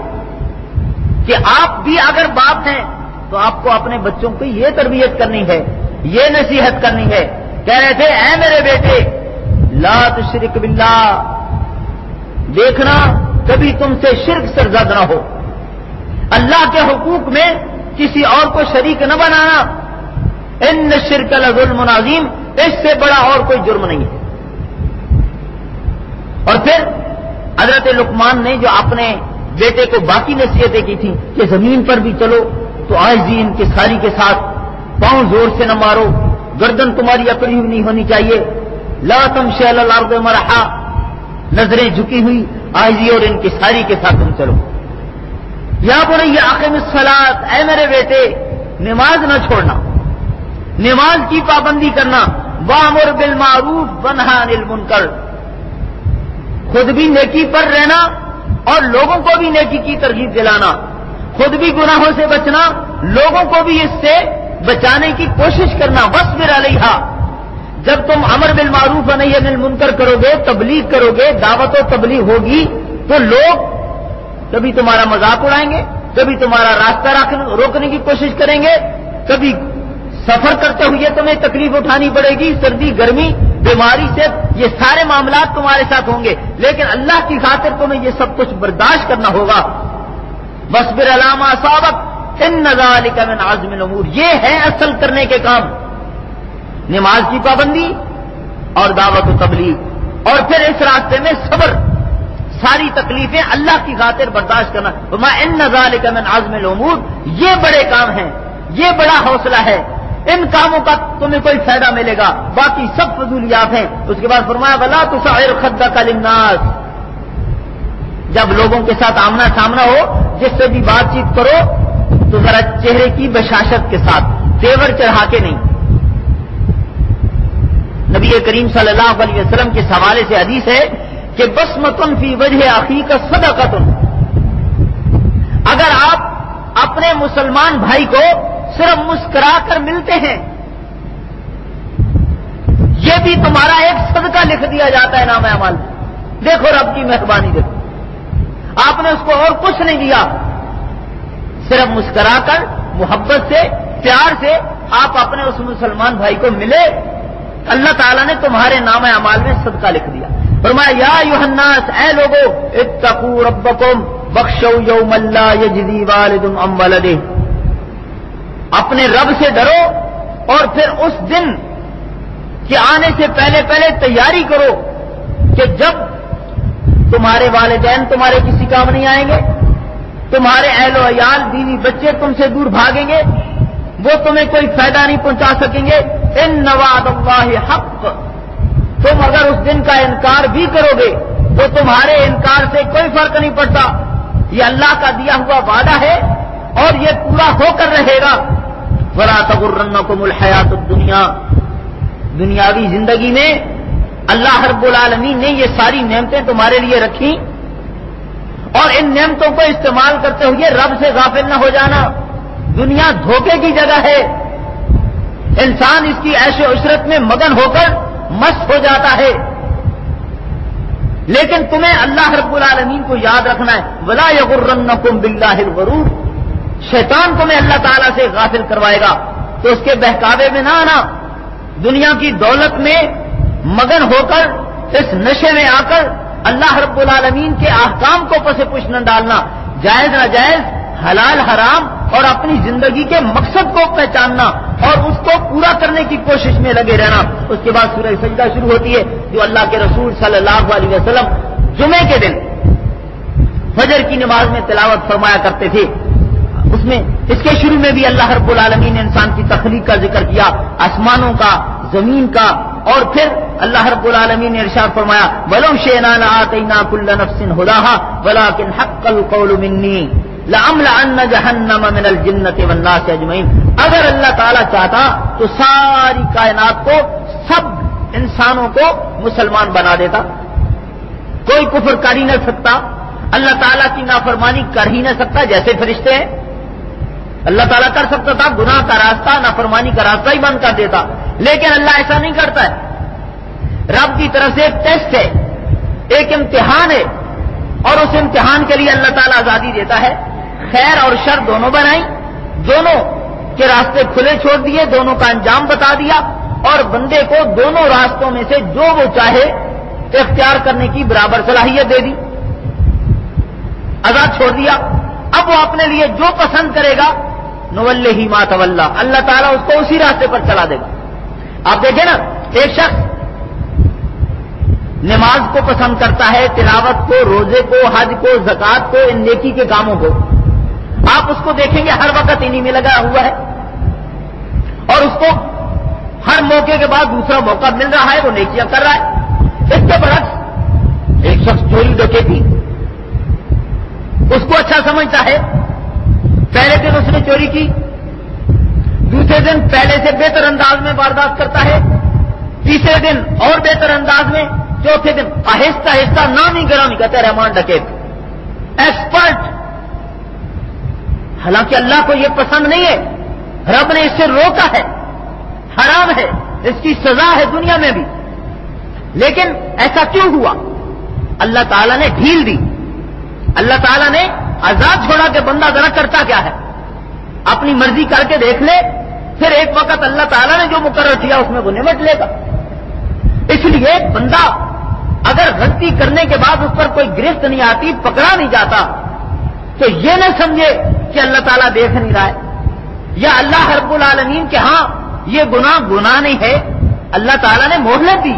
کہ آپ بھی اگر باپ ہیں تو آپ کو اپنے بچوں کو یہ تربیت کرنی ہے، یہ نصیحت کرنی ہے۔ کہہ رہے تھے اے میرے بیٹے لا تشرک باللہ، دیکھنا کبھی تم سے شرک سرزد نہ ہو، اللہ کے حقوق میں کسی اور کو شریک نہ بنانا، ان الشرک لظلم عظیم، اس سے بڑا اور کوئی جرم نہیں ہے۔ اور پھر حضرت لقمان نے جو اپنے بیٹے کو باقی نصیحتیں کی تھیں کہ زمین پر بھی چلو تو عاجزی انکساری کے ساتھ، پاؤں زور سے نہ مارو، گردن تمہاری اکڑی ہوئی نہیں ہونی چاہیے، لا تمشی علی الارض مرحا، نظریں جھکی ہوئی، عاجزی اور انکساری کے ساتھ تم چلو۔ یا بنی اقم الصلاۃ، اے میرے بیٹے نماز نہ چھوڑنا، نماز کی پابندی کرنا، وامر بالمعروف ونہی عن المنکر، خود بھی نیکی پر رہنا اور لوگوں کو بھی نیکی کی ترغیب دلانا، خود بھی گناہوں سے بچنا، لوگوں کو بھی اس سے بچانے کی کوشش کرنا، واصبر علیہا۔ جب تم امر بالمعروف ونہی عن المنکر کرو گے، تبلیغ کرو گے، دعوت و تبلیغ ہوگی، تو لوگ کبھی تمہارا مذاق اڑائیں گے، کبھی تمہارا راستہ روکنے کی کوشش کریں گے، کبھی سفر کرتے ہوئے تمہیں تکلیف اٹھانی پڑے گی، سردی گرمی بیماری سے، یہ سارے معاملات تمہارے ساتھ ہوں گے، لیکن اللہ کی خاطر تمہیں یہ سب کچھ برداشت کرنا ہوگا۔ واصبر علی ما اصابک ان ذلک من عزم الامور، یہ ہے اصل کرنے کے کام، نماز کی پابندی اور دعوت و تبلیغ، اور پھر اس راستے میں صبر، ساری تکلیفیں اللہ کی خاطر برداشت کرنا. وما ان ذالک من عزم الامور، یہ بڑے کام ہیں، یہ بڑا حوصلہ ہے. ان کاموں کا تمہیں کوئی فائدہ ملے گا، باقی سب فضولیات ہیں. اس کے بعد فرمایا ولا تصعر خدک للناس، جب لوگوں کے ساتھ آمنا سامنا ہو، جس سے بھی بات چیت کرو تو ذرا چہرے کی بشاشت کے ساتھ، تیور چڑھا کے نہیں. نبی کریم صلی اللہ علیہ وسلم کے حوالے سے حدیث ہے کہ بسمۃ فی وجہ اخیک صدقۃ، اگر آپ اپنے مسلمان بھائی کو صرف مسکرا کر ملتے ہیں، یہ بھی تمہارا ایک صدقہ لکھ دیا جاتا ہے نام اعمال. دیکھو رب کی مہربانی، دیکھو آپ نے اس کو اور کچھ نہیں دیا، صرف مسکرا کر محبت سے پیار سے آپ اپنے اس مسلمان بھائی کو ملے، اللہ تعالیٰ نے تمہارے نام اعمال میں صدقہ لکھ دیا. فرمایا یا ایھا الناس، اے لوگو، اتقوا ربکم واخشوا یوما لا یجزی والد عن ولدہ، اپنے رب سے ڈرو اور پھر اس دن کے آنے سے پہلے پہلے تیاری کرو کہ جب تمہارے والدین تمہارے کسی کام نہیں آئیں گے، تمہارے اہل و عیال بیوی بچے تم سے دور بھاگیں گے، وہ تمہیں کوئی فائدہ نہیں پہنچا سکیں گے. ان وعد اللہ حق، تم اگر اس دن کا انکار بھی کرو گے تو تمہارے انکار سے کوئی فرق نہیں پڑتا، یہ اللہ کا دیا ہوا وعدہ ہے اور یہ پورا ہو کر رہے گا. ولا تغرنکم الحیات الدنیا، دنیاوی زندگی میں اللہ رب العالمین نے یہ ساری نعمتیں تمہارے لیے رکھی، اور ان نعمتوں کو استعمال کرتے ہوئے رب سے غافل نہ ہو جانا. دنیا دھوکے کی جگہ ہے، انسان اس کی عیش و عشرت میں مگن ہو کر مست ہو جاتا ہے، لیکن تمہیں اللہ رب العالمین کو یاد رکھنا ہے. ولا یغرنکم باللہ الغرور، شیطان تمہیں اللہ تعالیٰ سے غافل کروائے گا تو اس کے بہکاوے میں نہ آنا. دنیا کی دولت میں مگن ہو کر، اس نشے میں آ کر اللہ رب العالمین کے احکام کو پس پش نہ ڈالنا، جائز ناجائز، حلال حرام، اور اپنی زندگی کے مقصد کو پہچاننا اور اس کو پورا کرنے کی کوشش میں لگے رہنا. اس کے بعد سورہ سجدہ شروع ہوتی ہے جو اللہ کے رسول صلی اللہ علیہ وسلم جمعے کے دن فجر کی نماز میں تلاوت فرمایا کرتے تھے. اس میں اس کے شروع میں بھی اللہ رب العالمین نے انسان کی تخلیق کا ذکر کیا، آسمانوں کا، زمین کا، اور پھر اللہ رب العالمین نے ارشاد فرمایا وَلَوْ شِئْنَا لَآتَيْنَا كُلَّ نَفْسٍ هُدَاهَا وَلَكِنْ حَقَّ الْقَوْلُ مِنِّي لَأَمْلَأَنَّ جَهَنَّمَ مِنَ الْجِنَّةِ وَالنَّاسِ أَجْمَعِينَ. اگر اللہ تعالیٰ چاہتا تو ساری کائنات کو، سب انسانوں کو مسلمان بنا دیتا، کوئی کفر کر ہی نہ سکتا، اللہ تعالیٰ کی نافرمانی کر ہی نہ سکتا. جیسے فرشتے ہیں، اللہ تعالیٰ کر سکتا تھا گناہ کا راستہ، نافرمانی کا راستہ ہی بند کر دیتا، لیکن اللہ ایسا نہیں کرتا ہے. رب کی طرف سے ایک ٹیسٹ ہے، ایک امتحان ہے، اور اس امتحان کے لیے اللہ تعالیٰ آزادی دیتا ہے. خیر اور شر دونوں بنائی، دونوں کے راستے کھلے چھوڑ دیے، دونوں کا انجام بتا دیا، اور بندے کو دونوں راستوں میں سے جو وہ چاہے اختیار کرنے کی برابر صلاحیت دے دی، آزاد چھوڑ دیا. اب وہ اپنے لیے جو پسند کرے گا نولہ ما تولی، اللہ تعالیٰ اس کو اسی راستے پر چلا دے گا. آپ دیکھیں نا، ایک شخص نماز کو پسند کرتا ہے، تلاوت کو، روزے کو، حج کو، زکوٰۃ کو، ان نیکی کے کاموں کو، آپ اس کو دیکھیں گے ہر وقت انہی میں لگا ہوا ہے، اور اس کو ہر موقع کے بعد دوسرا موقع مل رہا ہے، وہ نیکیاں کر رہا ہے. اس کے برعکس ایک شخص چوری ڈکیتی اس کو اچھا سمجھتا ہے، پہلے دن اس نے چوری کی، دوسرے دن پہلے سے بہتر انداز میں واردات کرتا ہے، تیسرے دن اور بہتر انداز میں، چوتھے دن آہستہ آہستہ نامی گرامی کہتے ہیں رحمان ڈکیت، ایکسپرٹ. حالانکہ اللہ کو یہ پسند نہیں ہے، رب نے اس سے روکا ہے، حرام ہے، اس کی سزا ہے دنیا میں بھی. لیکن ایسا کیوں ہوا؟ اللہ تعالیٰ نے ڈھیل دی، اللہ تعالیٰ نے آزاد چھوڑا کہ بندہ ذرا کرتا کیا ہے، اپنی مرضی کر کے دیکھ لے، پھر ایک وقت اللہ تعالیٰ نے جو مقرر کیا اس میں وہ نمٹ لے گا. اس لیے بندہ اگر غلطی کرنے کے بعد اس پر کوئی گرفت نہیں آتی، پکڑا نہیں جاتا، تو یہ نہ سمجھے کہ اللہ تعالیٰ دیکھ نہیں رہا ہے، یا اللہ رب العالمین کہ ہاں یہ گناہ نہیں ہے. اللہ تعالیٰ نے مہلت دی،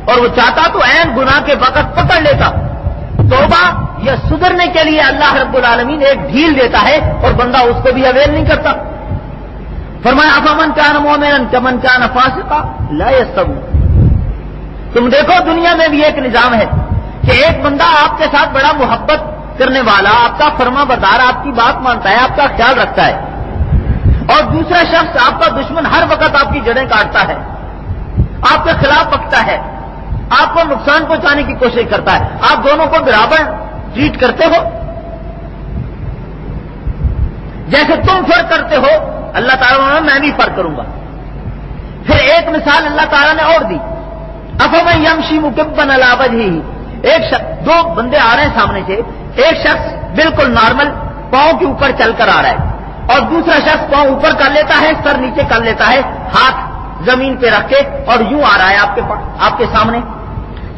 اور وہ چاہتا تو عین گناہ کے وقت پکڑ لیتا، توبہ یا سدھرنے کے لیے اللہ رب العالمین ایک ڈھیل دیتا ہے اور بندہ اس کو بھی اویل نہیں کرتا. فرمایا افمن کان مومنا کمن کان فاسقا لا یستوون. تم دیکھو دنیا میں بھی ایک نظام ہے کہ ایک بندہ آپ کے ساتھ بڑا محبت کرنے والا، آپ کا فرما بردار، آپ کی بات مانتا ہے، آپ کا خیال رکھتا ہے، اور دوسرا شخص آپ کا دشمن ہر وقت آپ کی جڑیں کاٹتا ہے، آپ کے خلاف بکتا ہے، آپ کو نقصان پہنچانے کی کوشش کرتا ہے. آپ دونوں کو برابر ٹریٹ کرتے ہو؟ جیسے تم فرق کرتے ہو اللہ تعالیٰ نے میں بھی فرق کروں گا. پھر ایک مثال اللہ تعالیٰ نے اور دی. افمن یمشی مکبا علی وجہہ، ایک شخص، دو بندے آ رہے ہیں سامنے سے، ایک شخص بالکل نارمل پاؤں کے اوپر چل کر آ رہا ہے اور دوسرا شخص پاؤں اوپر کر لیتا ہے، سر نیچے کر لیتا ہے، ہاتھ زمین پہ رکھ کے، اور یوں آ رہا ہے آپ کے سامنے.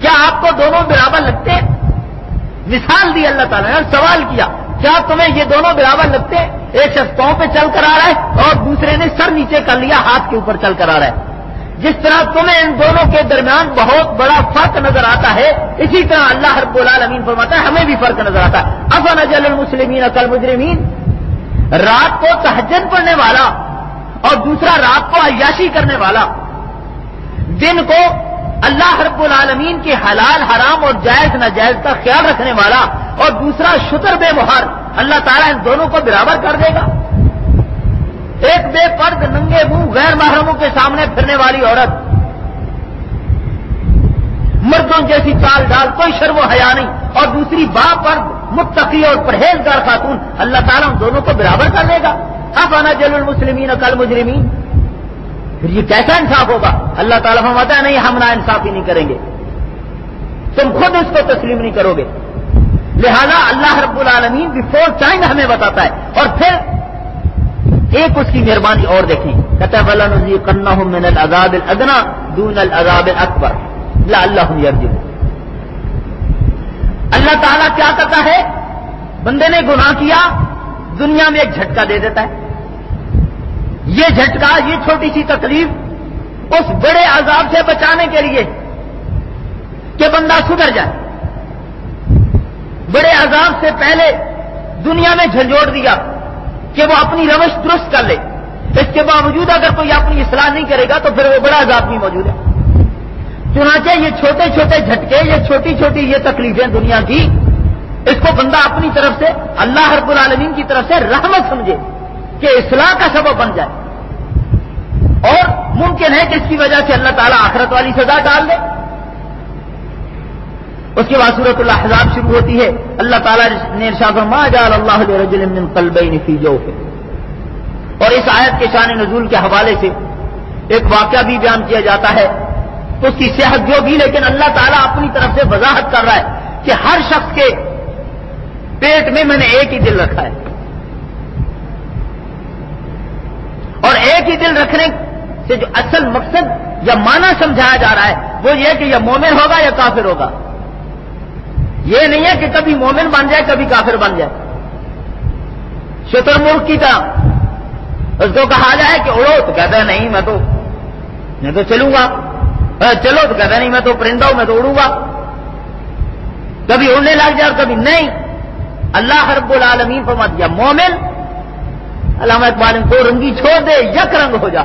کیا آپ کو دونوں برابر لگتے ہیں؟ مثال دی اللہ تعالیٰ نے، سوال کیا کیا تمہیں یہ دونوں برابر لگتے ہیں؟ ایک شخص پاؤں پہ چل کر آ رہا ہے اور دوسرے نے سر نیچے کر لیا، ہاتھ کے اوپر چل کر آ رہا ہے. جس طرح تمہیں ان دونوں کے درمیان بہت بڑا فرق نظر آتا ہے، اسی طرح اللہ رب العالمین فرماتا ہے ہمیں بھی فرق نظر آتا ہے. افنجعل المسلمین کالمجرمین، رات کو تہجد پڑھنے والا اور دوسرا رات کو عیاشی کرنے والا، دن کو اللہ رب العالمین کے حلال حرام اور جائز ناجائز کا خیال رکھنے والا، اور دوسرا شتر بے مہر، اللہ تعالیٰ ان دونوں کو برابر کر دے گا؟ ایک بے پرد ننگے منہ غیر محرموں کے سامنے پھرنے والی عورت، مردوں جیسی چال ڈال، کوئی شرم و حیا نہیں، اور دوسری با پرد متقی اور پرہیزگار خاتون، اللہ تعالیٰ ان دونوں کو برابر کر دے گا؟ افنجعل المسلمین کالمجرمین. پھر یہ کیسا انصاف ہوگا؟ اللہ تعالیٰ فرماتا ہے نہیں، ہم نا انصافی نہیں کریں گے، تم خود اس کو تسلیم نہیں کرو گے. لہذا اللہ رب العالمین بیفور ٹائم ہمیں بتاتا ہے. اور پھر ایک اس کی مہربانی اور دیکھیں، کہتا ہے وَلَنُذِيقَنَّهُم مِّنَ الْعَذَابِ الْأَدْنَىٰ دُونَ الْعَذَابِ الْأَكْبَرِ لَعَلَّهُمْ يَرْجِعُونَ. اللہ تعالیٰ کیا کرتا ہے؟ بندے نے گناہ کیا، دنیا میں ایک جھٹکا دے دیتا ہے. یہ جھٹکا، یہ چھوٹی سی تکلیف اس بڑے عذاب سے بچانے کے لیے کہ بندہ سدھر جائے. بڑے عذاب سے پہلے دنیا میں جھنجھوڑ دیا کہ وہ اپنی روش درست کر لے. اس کے باوجود اگر کوئی اپنی اصلاح نہیں کرے گا تو پھر وہ بڑا عذاب بھی موجود ہے. چنانچہ یہ چھوٹے چھوٹے جھٹکے، یہ چھوٹی چھوٹی یہ تکلیفیں دنیا کی، اس کو بندہ اپنی طرف سے، اللہ رب العالمین کی طرف سے رحمت سمجھے کہ اصلاح کا سبب بن جائے. اور ممکن ہے کہ اس کی وجہ سے اللہ تعالیٰ آخرت والی سزا ڈال دے. اس کے بعد سورۃ الاحزاب شروع ہوتی ہے. اللہ تعالیٰ نے ارشاد فرمایا ما جعل اللہ لرجل من قلبین فی جوفہ. اور اس آیت کے شان نزول کے حوالے سے ایک واقعہ بھی بیان کیا جاتا ہے، اس کی صحت جو بھی، لیکن اللہ تعالیٰ اپنی طرف سے وضاحت کر رہا ہے کہ ہر شخص کے پیٹ میں نے ایک ہی دل رکھا ہے، اور ایک ہی دل رکھنے سے جو اصل مقصد یا معنی سمجھایا جا رہا ہے وہ یہ کہ یہ مومن ہوگا یا کافر ہوگا. یہ نہیں ہے کہ کبھی مومن بن جائے کبھی کافر بن جائے. شتر مرغ کی طرح اس کو کہا جائے کہ اڑو تو کہتا ہے نہیں میں تو چلوں گا، چلو تو کہتا ہے نہیں میں تو پرندہ ہوں، میں تو اڑوں گا. کبھی اڑنے لگ جائے اور کبھی نہیں. اللہ رب العالمین فرماتا ہے مومن، علامہ اقبال کو رنگی چھوڑ دے یک رنگ ہو جا.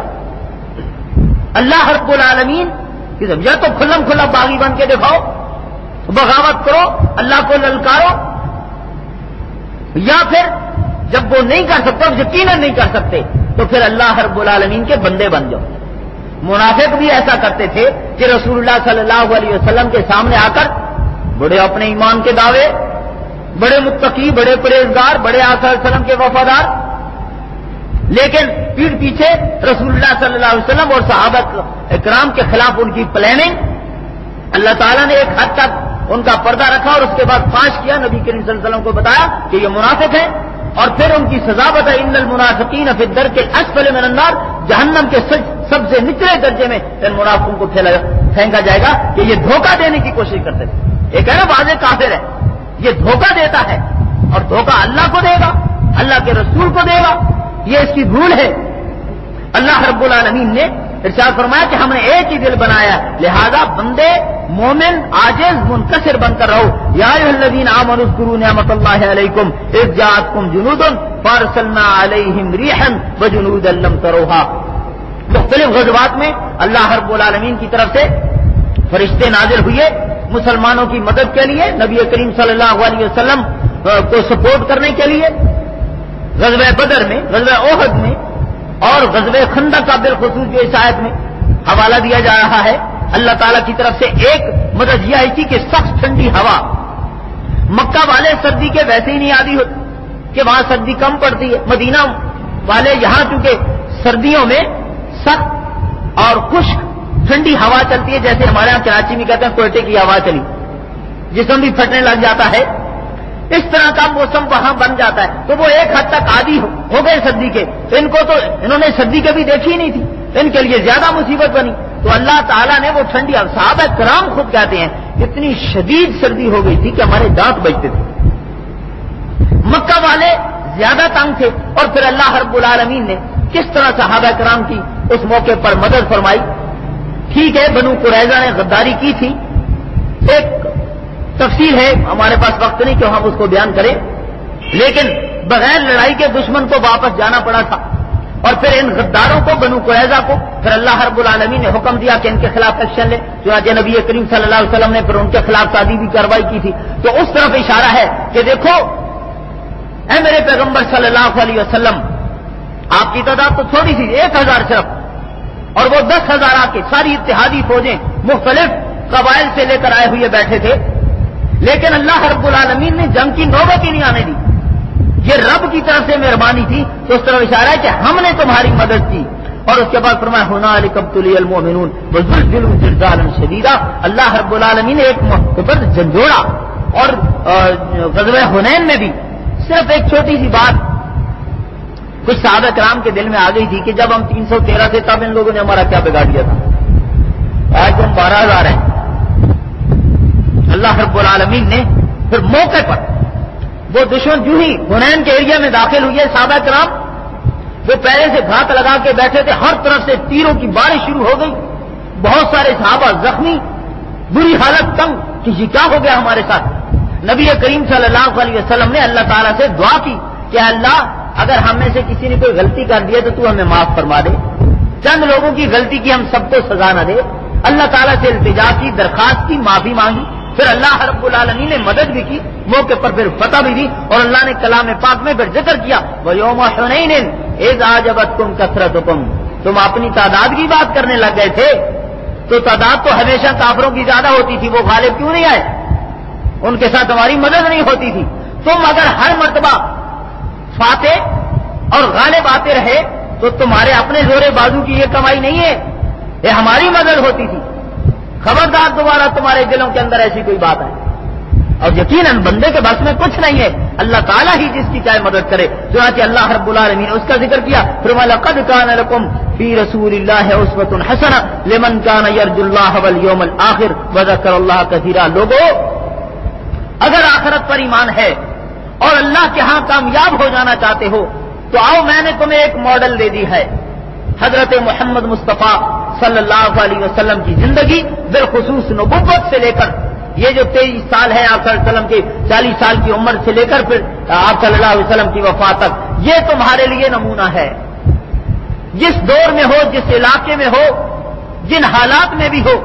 اللہ رب العالمین یا تو کھلم کھلا باغی بن کے دکھاؤ، بغاوت کرو، اللہ کو للکارو، یا پھر جب وہ نہیں کر سکتے، یقیناً نہیں کر سکتے، تو پھر اللہ رب العالمین کے بندے بن جاؤ. منافق بھی ایسا کرتے تھے کہ رسول اللہ صلی اللہ علیہ وسلم کے سامنے آ کر بڑے اپنے ایمان کے دعوے، بڑے متقی، بڑے پرہیزگار، بڑے آقا صلی اللہ علیہ وسلم کے وفادار، لیکن پیٹھ پیچھے رسول اللہ صلی اللہ علیہ وسلم اور صحابہ اکرام کے خلاف ان کی پلاننگ. اللہ تعالیٰ نے ایک حد تک ان کا پردہ رکھا اور اس کے بعد فاش کیا، نبی کریم صلی اللہ علیہ وسلم کو بتایا کہ یہ منافق ہیں، اور پھر ان کی سزا بتائی ان المنافقین فی الدرک الاسفل من النار، جہنم کے سب سے نچلے درجے میں ان منافقوں کو پھینکا جائے گا کہ یہ دھوکہ دینے کی کوشش کرتے تھے. ایک ہے نا واضح کافر ہے، یہ دھوکہ دیتا ہے، اور دھوکہ اللہ کو دے گا، اللہ کے رسول کو دے گا، یہ اس کی بھول ہے. اللہ رب العالمین نے ارشاد فرمایا کہ ہم نے ایک ہی دل بنایا، لہذا بندے مومن عاجز منکسر بن کر رہو۔ یا ایھا الذین آمنوا اذکروا نعمت اللہ علیکم اذ جاءتکم جنود فارسلنا علیہم ریحا وجنودا لم تروها۔ مختلف غزوات میں اللہ رب العالمین کی طرف سے فرشتے نازل ہوئے مسلمانوں کی مدد کے لیے، نبی کریم صلی اللہ علیہ وسلم کو سپورٹ کرنے کے لیے۔ غزوہ بدر میں، غزوہ احد میں اور غزوہ خندق کا بالخصوص جو اس آیت میں حوالہ دیا جا رہا ہے، اللہ تعالیٰ کی طرف سے ایک مدد یہ آئی تھی کہ سخت ٹھنڈی ہوا، مکہ والے سردی کے ویسے ہی نہیں عادی ہوتے کہ وہاں سردی کم پڑتی ہے، مدینہ والے یہاں چونکہ سردیوں میں سخت اور خشک ٹھنڈی ہوا چلتی ہے، جیسے ہمارے یہاں کراچی میں کہتے ہیں کوئٹے کی ہوا چلی، جسم بھی پھٹنے لگ جاتا ہے، اس طرح کا موسم وہاں بن جاتا ہے، تو وہ ایک حد تک عادی ہو گئے سردی کے، ان کو تو انہوں نے سردی کبھی دیکھی ہی نہیں تھی، ان کے لیے زیادہ مصیبت بنی، تو اللہ تعالیٰ نے وہ ٹھنڈی، صحابہ کرام خود کہتے ہیں اتنی شدید سردی ہو گئی تھی کہ ہمارے دانت بجتے تھے، مکہ والے زیادہ تنگ تھے، اور پھر اللہ رب العالمین نے کس طرح صحابہ کرام کی اس موقع پر مدد فرمائی۔ ٹھیک ہے بنو قریظہ نے غداری کی تھی، ایک تفصیل ہے، ہمارے پاس وقت نہیں کہ ہم اس کو بیان کریں، لیکن بغیر لڑائی کے دشمن کو واپس جانا پڑا تھا، اور پھر ان غداروں کو بنو قریظہ کو پھر اللہ رب العالمین نے حکم دیا کہ ان کے خلاف ایکشن لے، چنانچہ نبی کریم صلی اللہ علیہ وسلم نے پھر ان کے خلاف تعذیبی کارروائی کی تھی۔ تو اس طرف اشارہ ہے کہ دیکھو اے میرے پیغمبر صلی اللہ علیہ وسلم، آپ کی تعداد تو تھوڑی سی 1000 صرف، اور وہ 10,000 آ کے ساری اتحادی فوجیں مختلف قبائل سے لے کر آئے ہوئے بیٹھے تھے، لیکن اللہ رب العالمین نے جنگ کی نوبت ہی نہیں آنے دی، یہ رب کی طرف سے مہربانی تھی۔ تو اس طرح اشارہ ہے کہ ہم نے تمہاری مدد کی، اور اس کے بعد فرمایا ہنالک ابتلی المؤمنون وزلزلوا زلزالا شدیدا، اللہ رب العالمین نے ایک محتبر جھنجھوڑا۔ اور غزوہ حنین میں بھی صرف ایک چھوٹی سی بات کچھ صحابہ کرام کے دل میں آ گئی تھی کہ جب ہم 313 تھے تب ان لوگوں نے ہمارا کیا بگاڑ دیا تھا، آج ہم 12,000 ہیں۔ اللہ رب العالمین نے پھر موقع پر وہ دشمن جو ہی حنین کے ایریا میں داخل ہوئے، صحابہ کرام وہ پہلے سے گھات لگا کے بیٹھے تھے، ہر طرف سے تیروں کی بارش شروع ہو گئی، بہت سارے صحابہ زخمی، بری حالت، تنگ کہ یہ کیا ہو گیا ہمارے ساتھ۔ نبی کریم صلی اللہ علیہ وسلم نے اللہ تعالیٰ سے دعا کی کہ اللہ اگر ہم میں سے کسی نے کوئی غلطی کر دی ہے تو ہمیں معاف فرما دے، چند لوگوں کی غلطی کی ہم سب کو سزا نہ دے۔ اللہ تعالیٰ سے التجا کی، درخواست کی، معافی مانگی، پھر اللہ رب العالمین نے مدد بھی کی، موقع پر پھر فتح بھی دی، اور اللہ نے کلام پاک میں پھر ذکر کیا وَيَوْمَ حُنَيْنٍ إِذْ أَعْجَبَتْكُمْ كَثْرَتُكُمْ، تم اپنی تعداد کی بات کرنے لگ گئے تھے، تو تعداد تو ہمیشہ کافروں کی زیادہ ہوتی تھی، وہ غالب کیوں نہیں آئے، ان کے ساتھ ہماری مدد نہیں ہوتی تھی۔ تم اگر ہر مرتبہ فاتح اور غالب آتے رہے تو تمہارے اپنے زور بازو کی یہ کمائی نہیں ہے، یہ ہماری مدد ہوتی تھی، خبردار دوبارہ تمہارے دلوں کے اندر ایسی کوئی بات ہے۔ اور یقیناً بندے کے بس میں کچھ نہیں ہے، اللہ تعالیٰ ہی جس کی چاہے مدد کرے، چنانچہ اللہ رب العالمین نے اس کا ذکر کیا، فرمایا لقد کان لکم فی رسول اللہ اسوۃ حسنہ لمن کان یرجو اللہ والیوم الآخر وذکر اللہ کثیرا۔ لوگوں اگر آخرت پر ایمان ہے اور اللہ کے ہاں کامیاب ہو جانا چاہتے ہو تو آؤ میں نے تمہیں ایک ماڈل دے دی ہے، حضرت محمد مصطفیٰ صلی اللہ علیہ وسلم کی زندگی، بالخصوص نبوت سے لے کر یہ جو 23 سال ہے آپ صلی اللہ علیہ وسلم کی 40 سال کی عمر سے لے کر پھر آپ صلی اللہ علیہ وسلم کی وفات تک، یہ تمہارے لیے نمونہ ہے۔ جس دور میں ہو، جس علاقے میں ہو، جن حالات میں بھی ہو،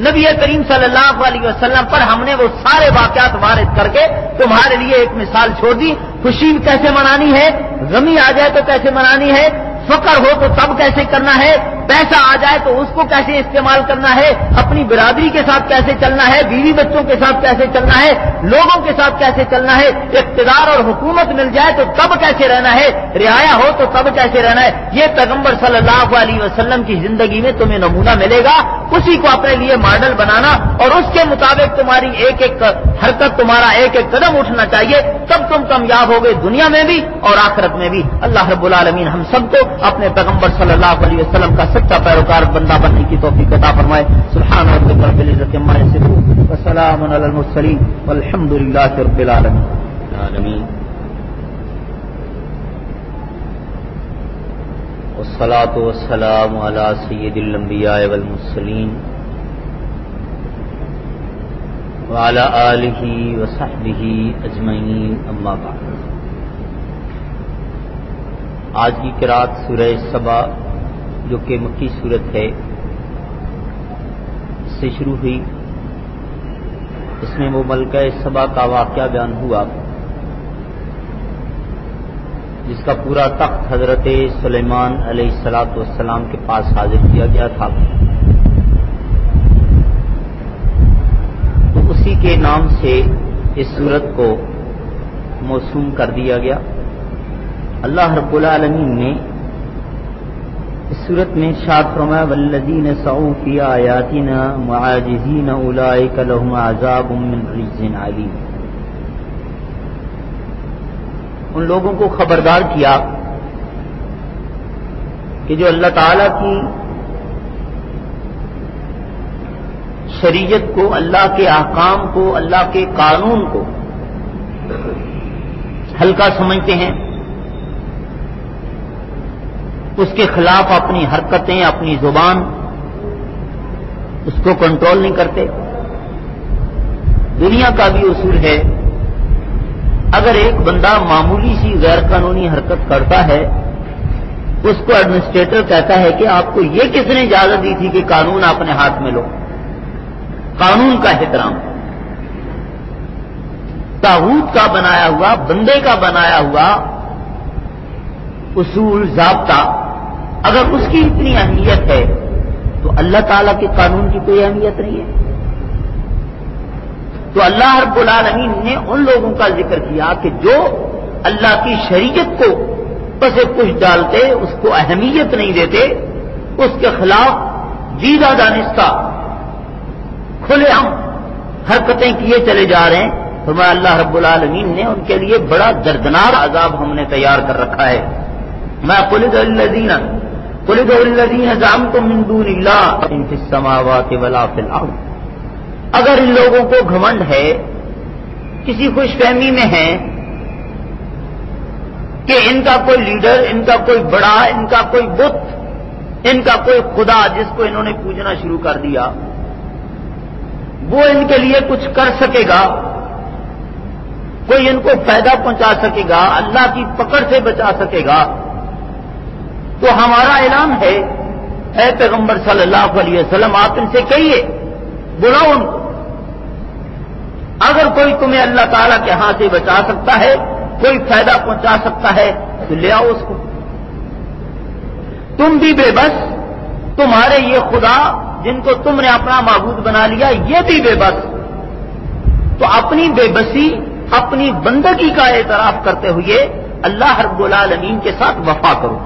نبی کریم صلی اللہ علیہ وسلم پر ہم نے وہ سارے واقعات وارد کر کے تمہارے لیے ایک مثال چھوڑ دی۔ خوشی کیسے منانی ہے، غمی آ جائے تو کیسے منانی ہے، فقر ہو تو تب کیسے کرنا ہے، پیسہ آ جائے تو اس کو کیسے استعمال کرنا ہے، اپنی برادری کے ساتھ کیسے چلنا ہے، بیوی بچوں کے ساتھ کیسے چلنا ہے، لوگوں کے ساتھ کیسے چلنا ہے، اقتدار اور حکومت مل جائے تو تب کیسے رہنا ہے، رعایا ہو تو تب کیسے رہنا ہے، یہ پیغمبر صلی اللہ علیہ وسلم کی زندگی میں تمہیں نمونہ ملے گا۔ اسی کو اپنے لیے ماڈل بنانا اور اس کے مطابق تمہاری ایک ایک حرکت، تمہارا ایک ایک قدم اٹھنا چاہیے، تب تم کامیاب ہوگے دنیا میں بھی اور آخرت میں بھی۔ اللہ رب العالمین ہم سب کو اپنے پیغمبر صلی اللہ علیہ وسلم کا سچا پیروکار بندہ بننے کی توفیق عطا فرمائے۔ سبحان ربک رب العزت عما یصفون وسلام علی المرسلین والحمد للہ رب العالمین۔ والصلاة والسلام على سید الانبیاء والمرسلین وعلى آلہ وصحبہ اجمعین اما بعد۔ آج کی قرأت سورہ سبا جو کہ مکی صورت ہے اس سے شروع ہوئی۔ اس میں وہ ملکہ سبا کا واقعہ بیان ہوا جس کا پورا تخت حضرت سلیمان علیہ السلام کے پاس حاضر کیا گیا تھا، تو اسی کے نام سے اس سورت کو موسوم کر دیا گیا۔ اللہ رب العالمین نے اس سورت میں ارشاد فرمایا والذین سعوا فی آیاتنا معاجزین اولئک لهم عذاب من رجز علیم۔ ان لوگوں کو خبردار کیا کہ جو اللہ تعالی کی شریعت کو، اللہ کے احکام کو، اللہ کے قانون کو ہلکا سمجھتے ہیں، اس کے خلاف اپنی حرکتیں، اپنی زبان اس کو کنٹرول نہیں کرتے۔ دنیا کا بھی اصول ہے، اگر ایک بندہ معمولی سی غیر قانونی حرکت کرتا ہے، اس کو ایڈمنسٹریٹر کہتا ہے کہ آپ کو یہ کس نے اجازت دی تھی کہ قانون اپنے ہاتھ میں لو۔ قانون کا احترام، طاغوت کا بنایا ہوا، بندے کا بنایا ہوا اصول، ضابطہ، اگر اس کی اتنی اہمیت ہے تو اللہ تعالیٰ کے قانون کی کوئی اہمیت نہیں ہے۔ تو اللہ رب العالمین نے ان لوگوں کا ذکر کیا کہ جو اللہ کی شریعت کو پس پش ڈالتے، اس کو اہمیت نہیں دیتے، اس کے خلاف جیدہ دانستہ کھلے عام حرکتیں کیے چلے جا رہے ہیں، فرمایا اللہ رب العالمین نے ان کے لیے بڑا دردناک عذاب ہم نے تیار کر رکھا ہے۔ ما قل ادعوا الذین زعمتم من دون اللہ ان فی السماوات ولا فی الارض۔ اگر ان لوگوں کو گھمنڈ ہے، کسی خوش فہمی میں ہے کہ ان کا کوئی لیڈر، ان کا کوئی بڑا، ان کا کوئی بت، ان کا کوئی خدا جس کو انہوں نے پوجنا شروع کر دیا، وہ ان کے لیے کچھ کر سکے گا، کوئی ان کو فائدہ پہنچا سکے گا، اللہ کی پکڑ سے بچا سکے گا، تو ہمارا اعلان ہے اے پیغمبر صلی اللہ علیہ وسلم آپ ان سے کہیے، بلاؤ ان کو، اگر کوئی تمہیں اللہ تعالیٰ کے ہاں سے بچا سکتا ہے، کوئی فائدہ پہنچا سکتا ہے تو لے آؤ اس کو۔ تم بھی بے بس، تمہارے یہ خدا جن کو تم نے اپنا معبود بنا لیا یہ بھی بے بس، تو اپنی بے بسی، اپنی بندگی کا اعتراف کرتے ہوئے اللہ رب العالمین کے ساتھ وفا کرو۔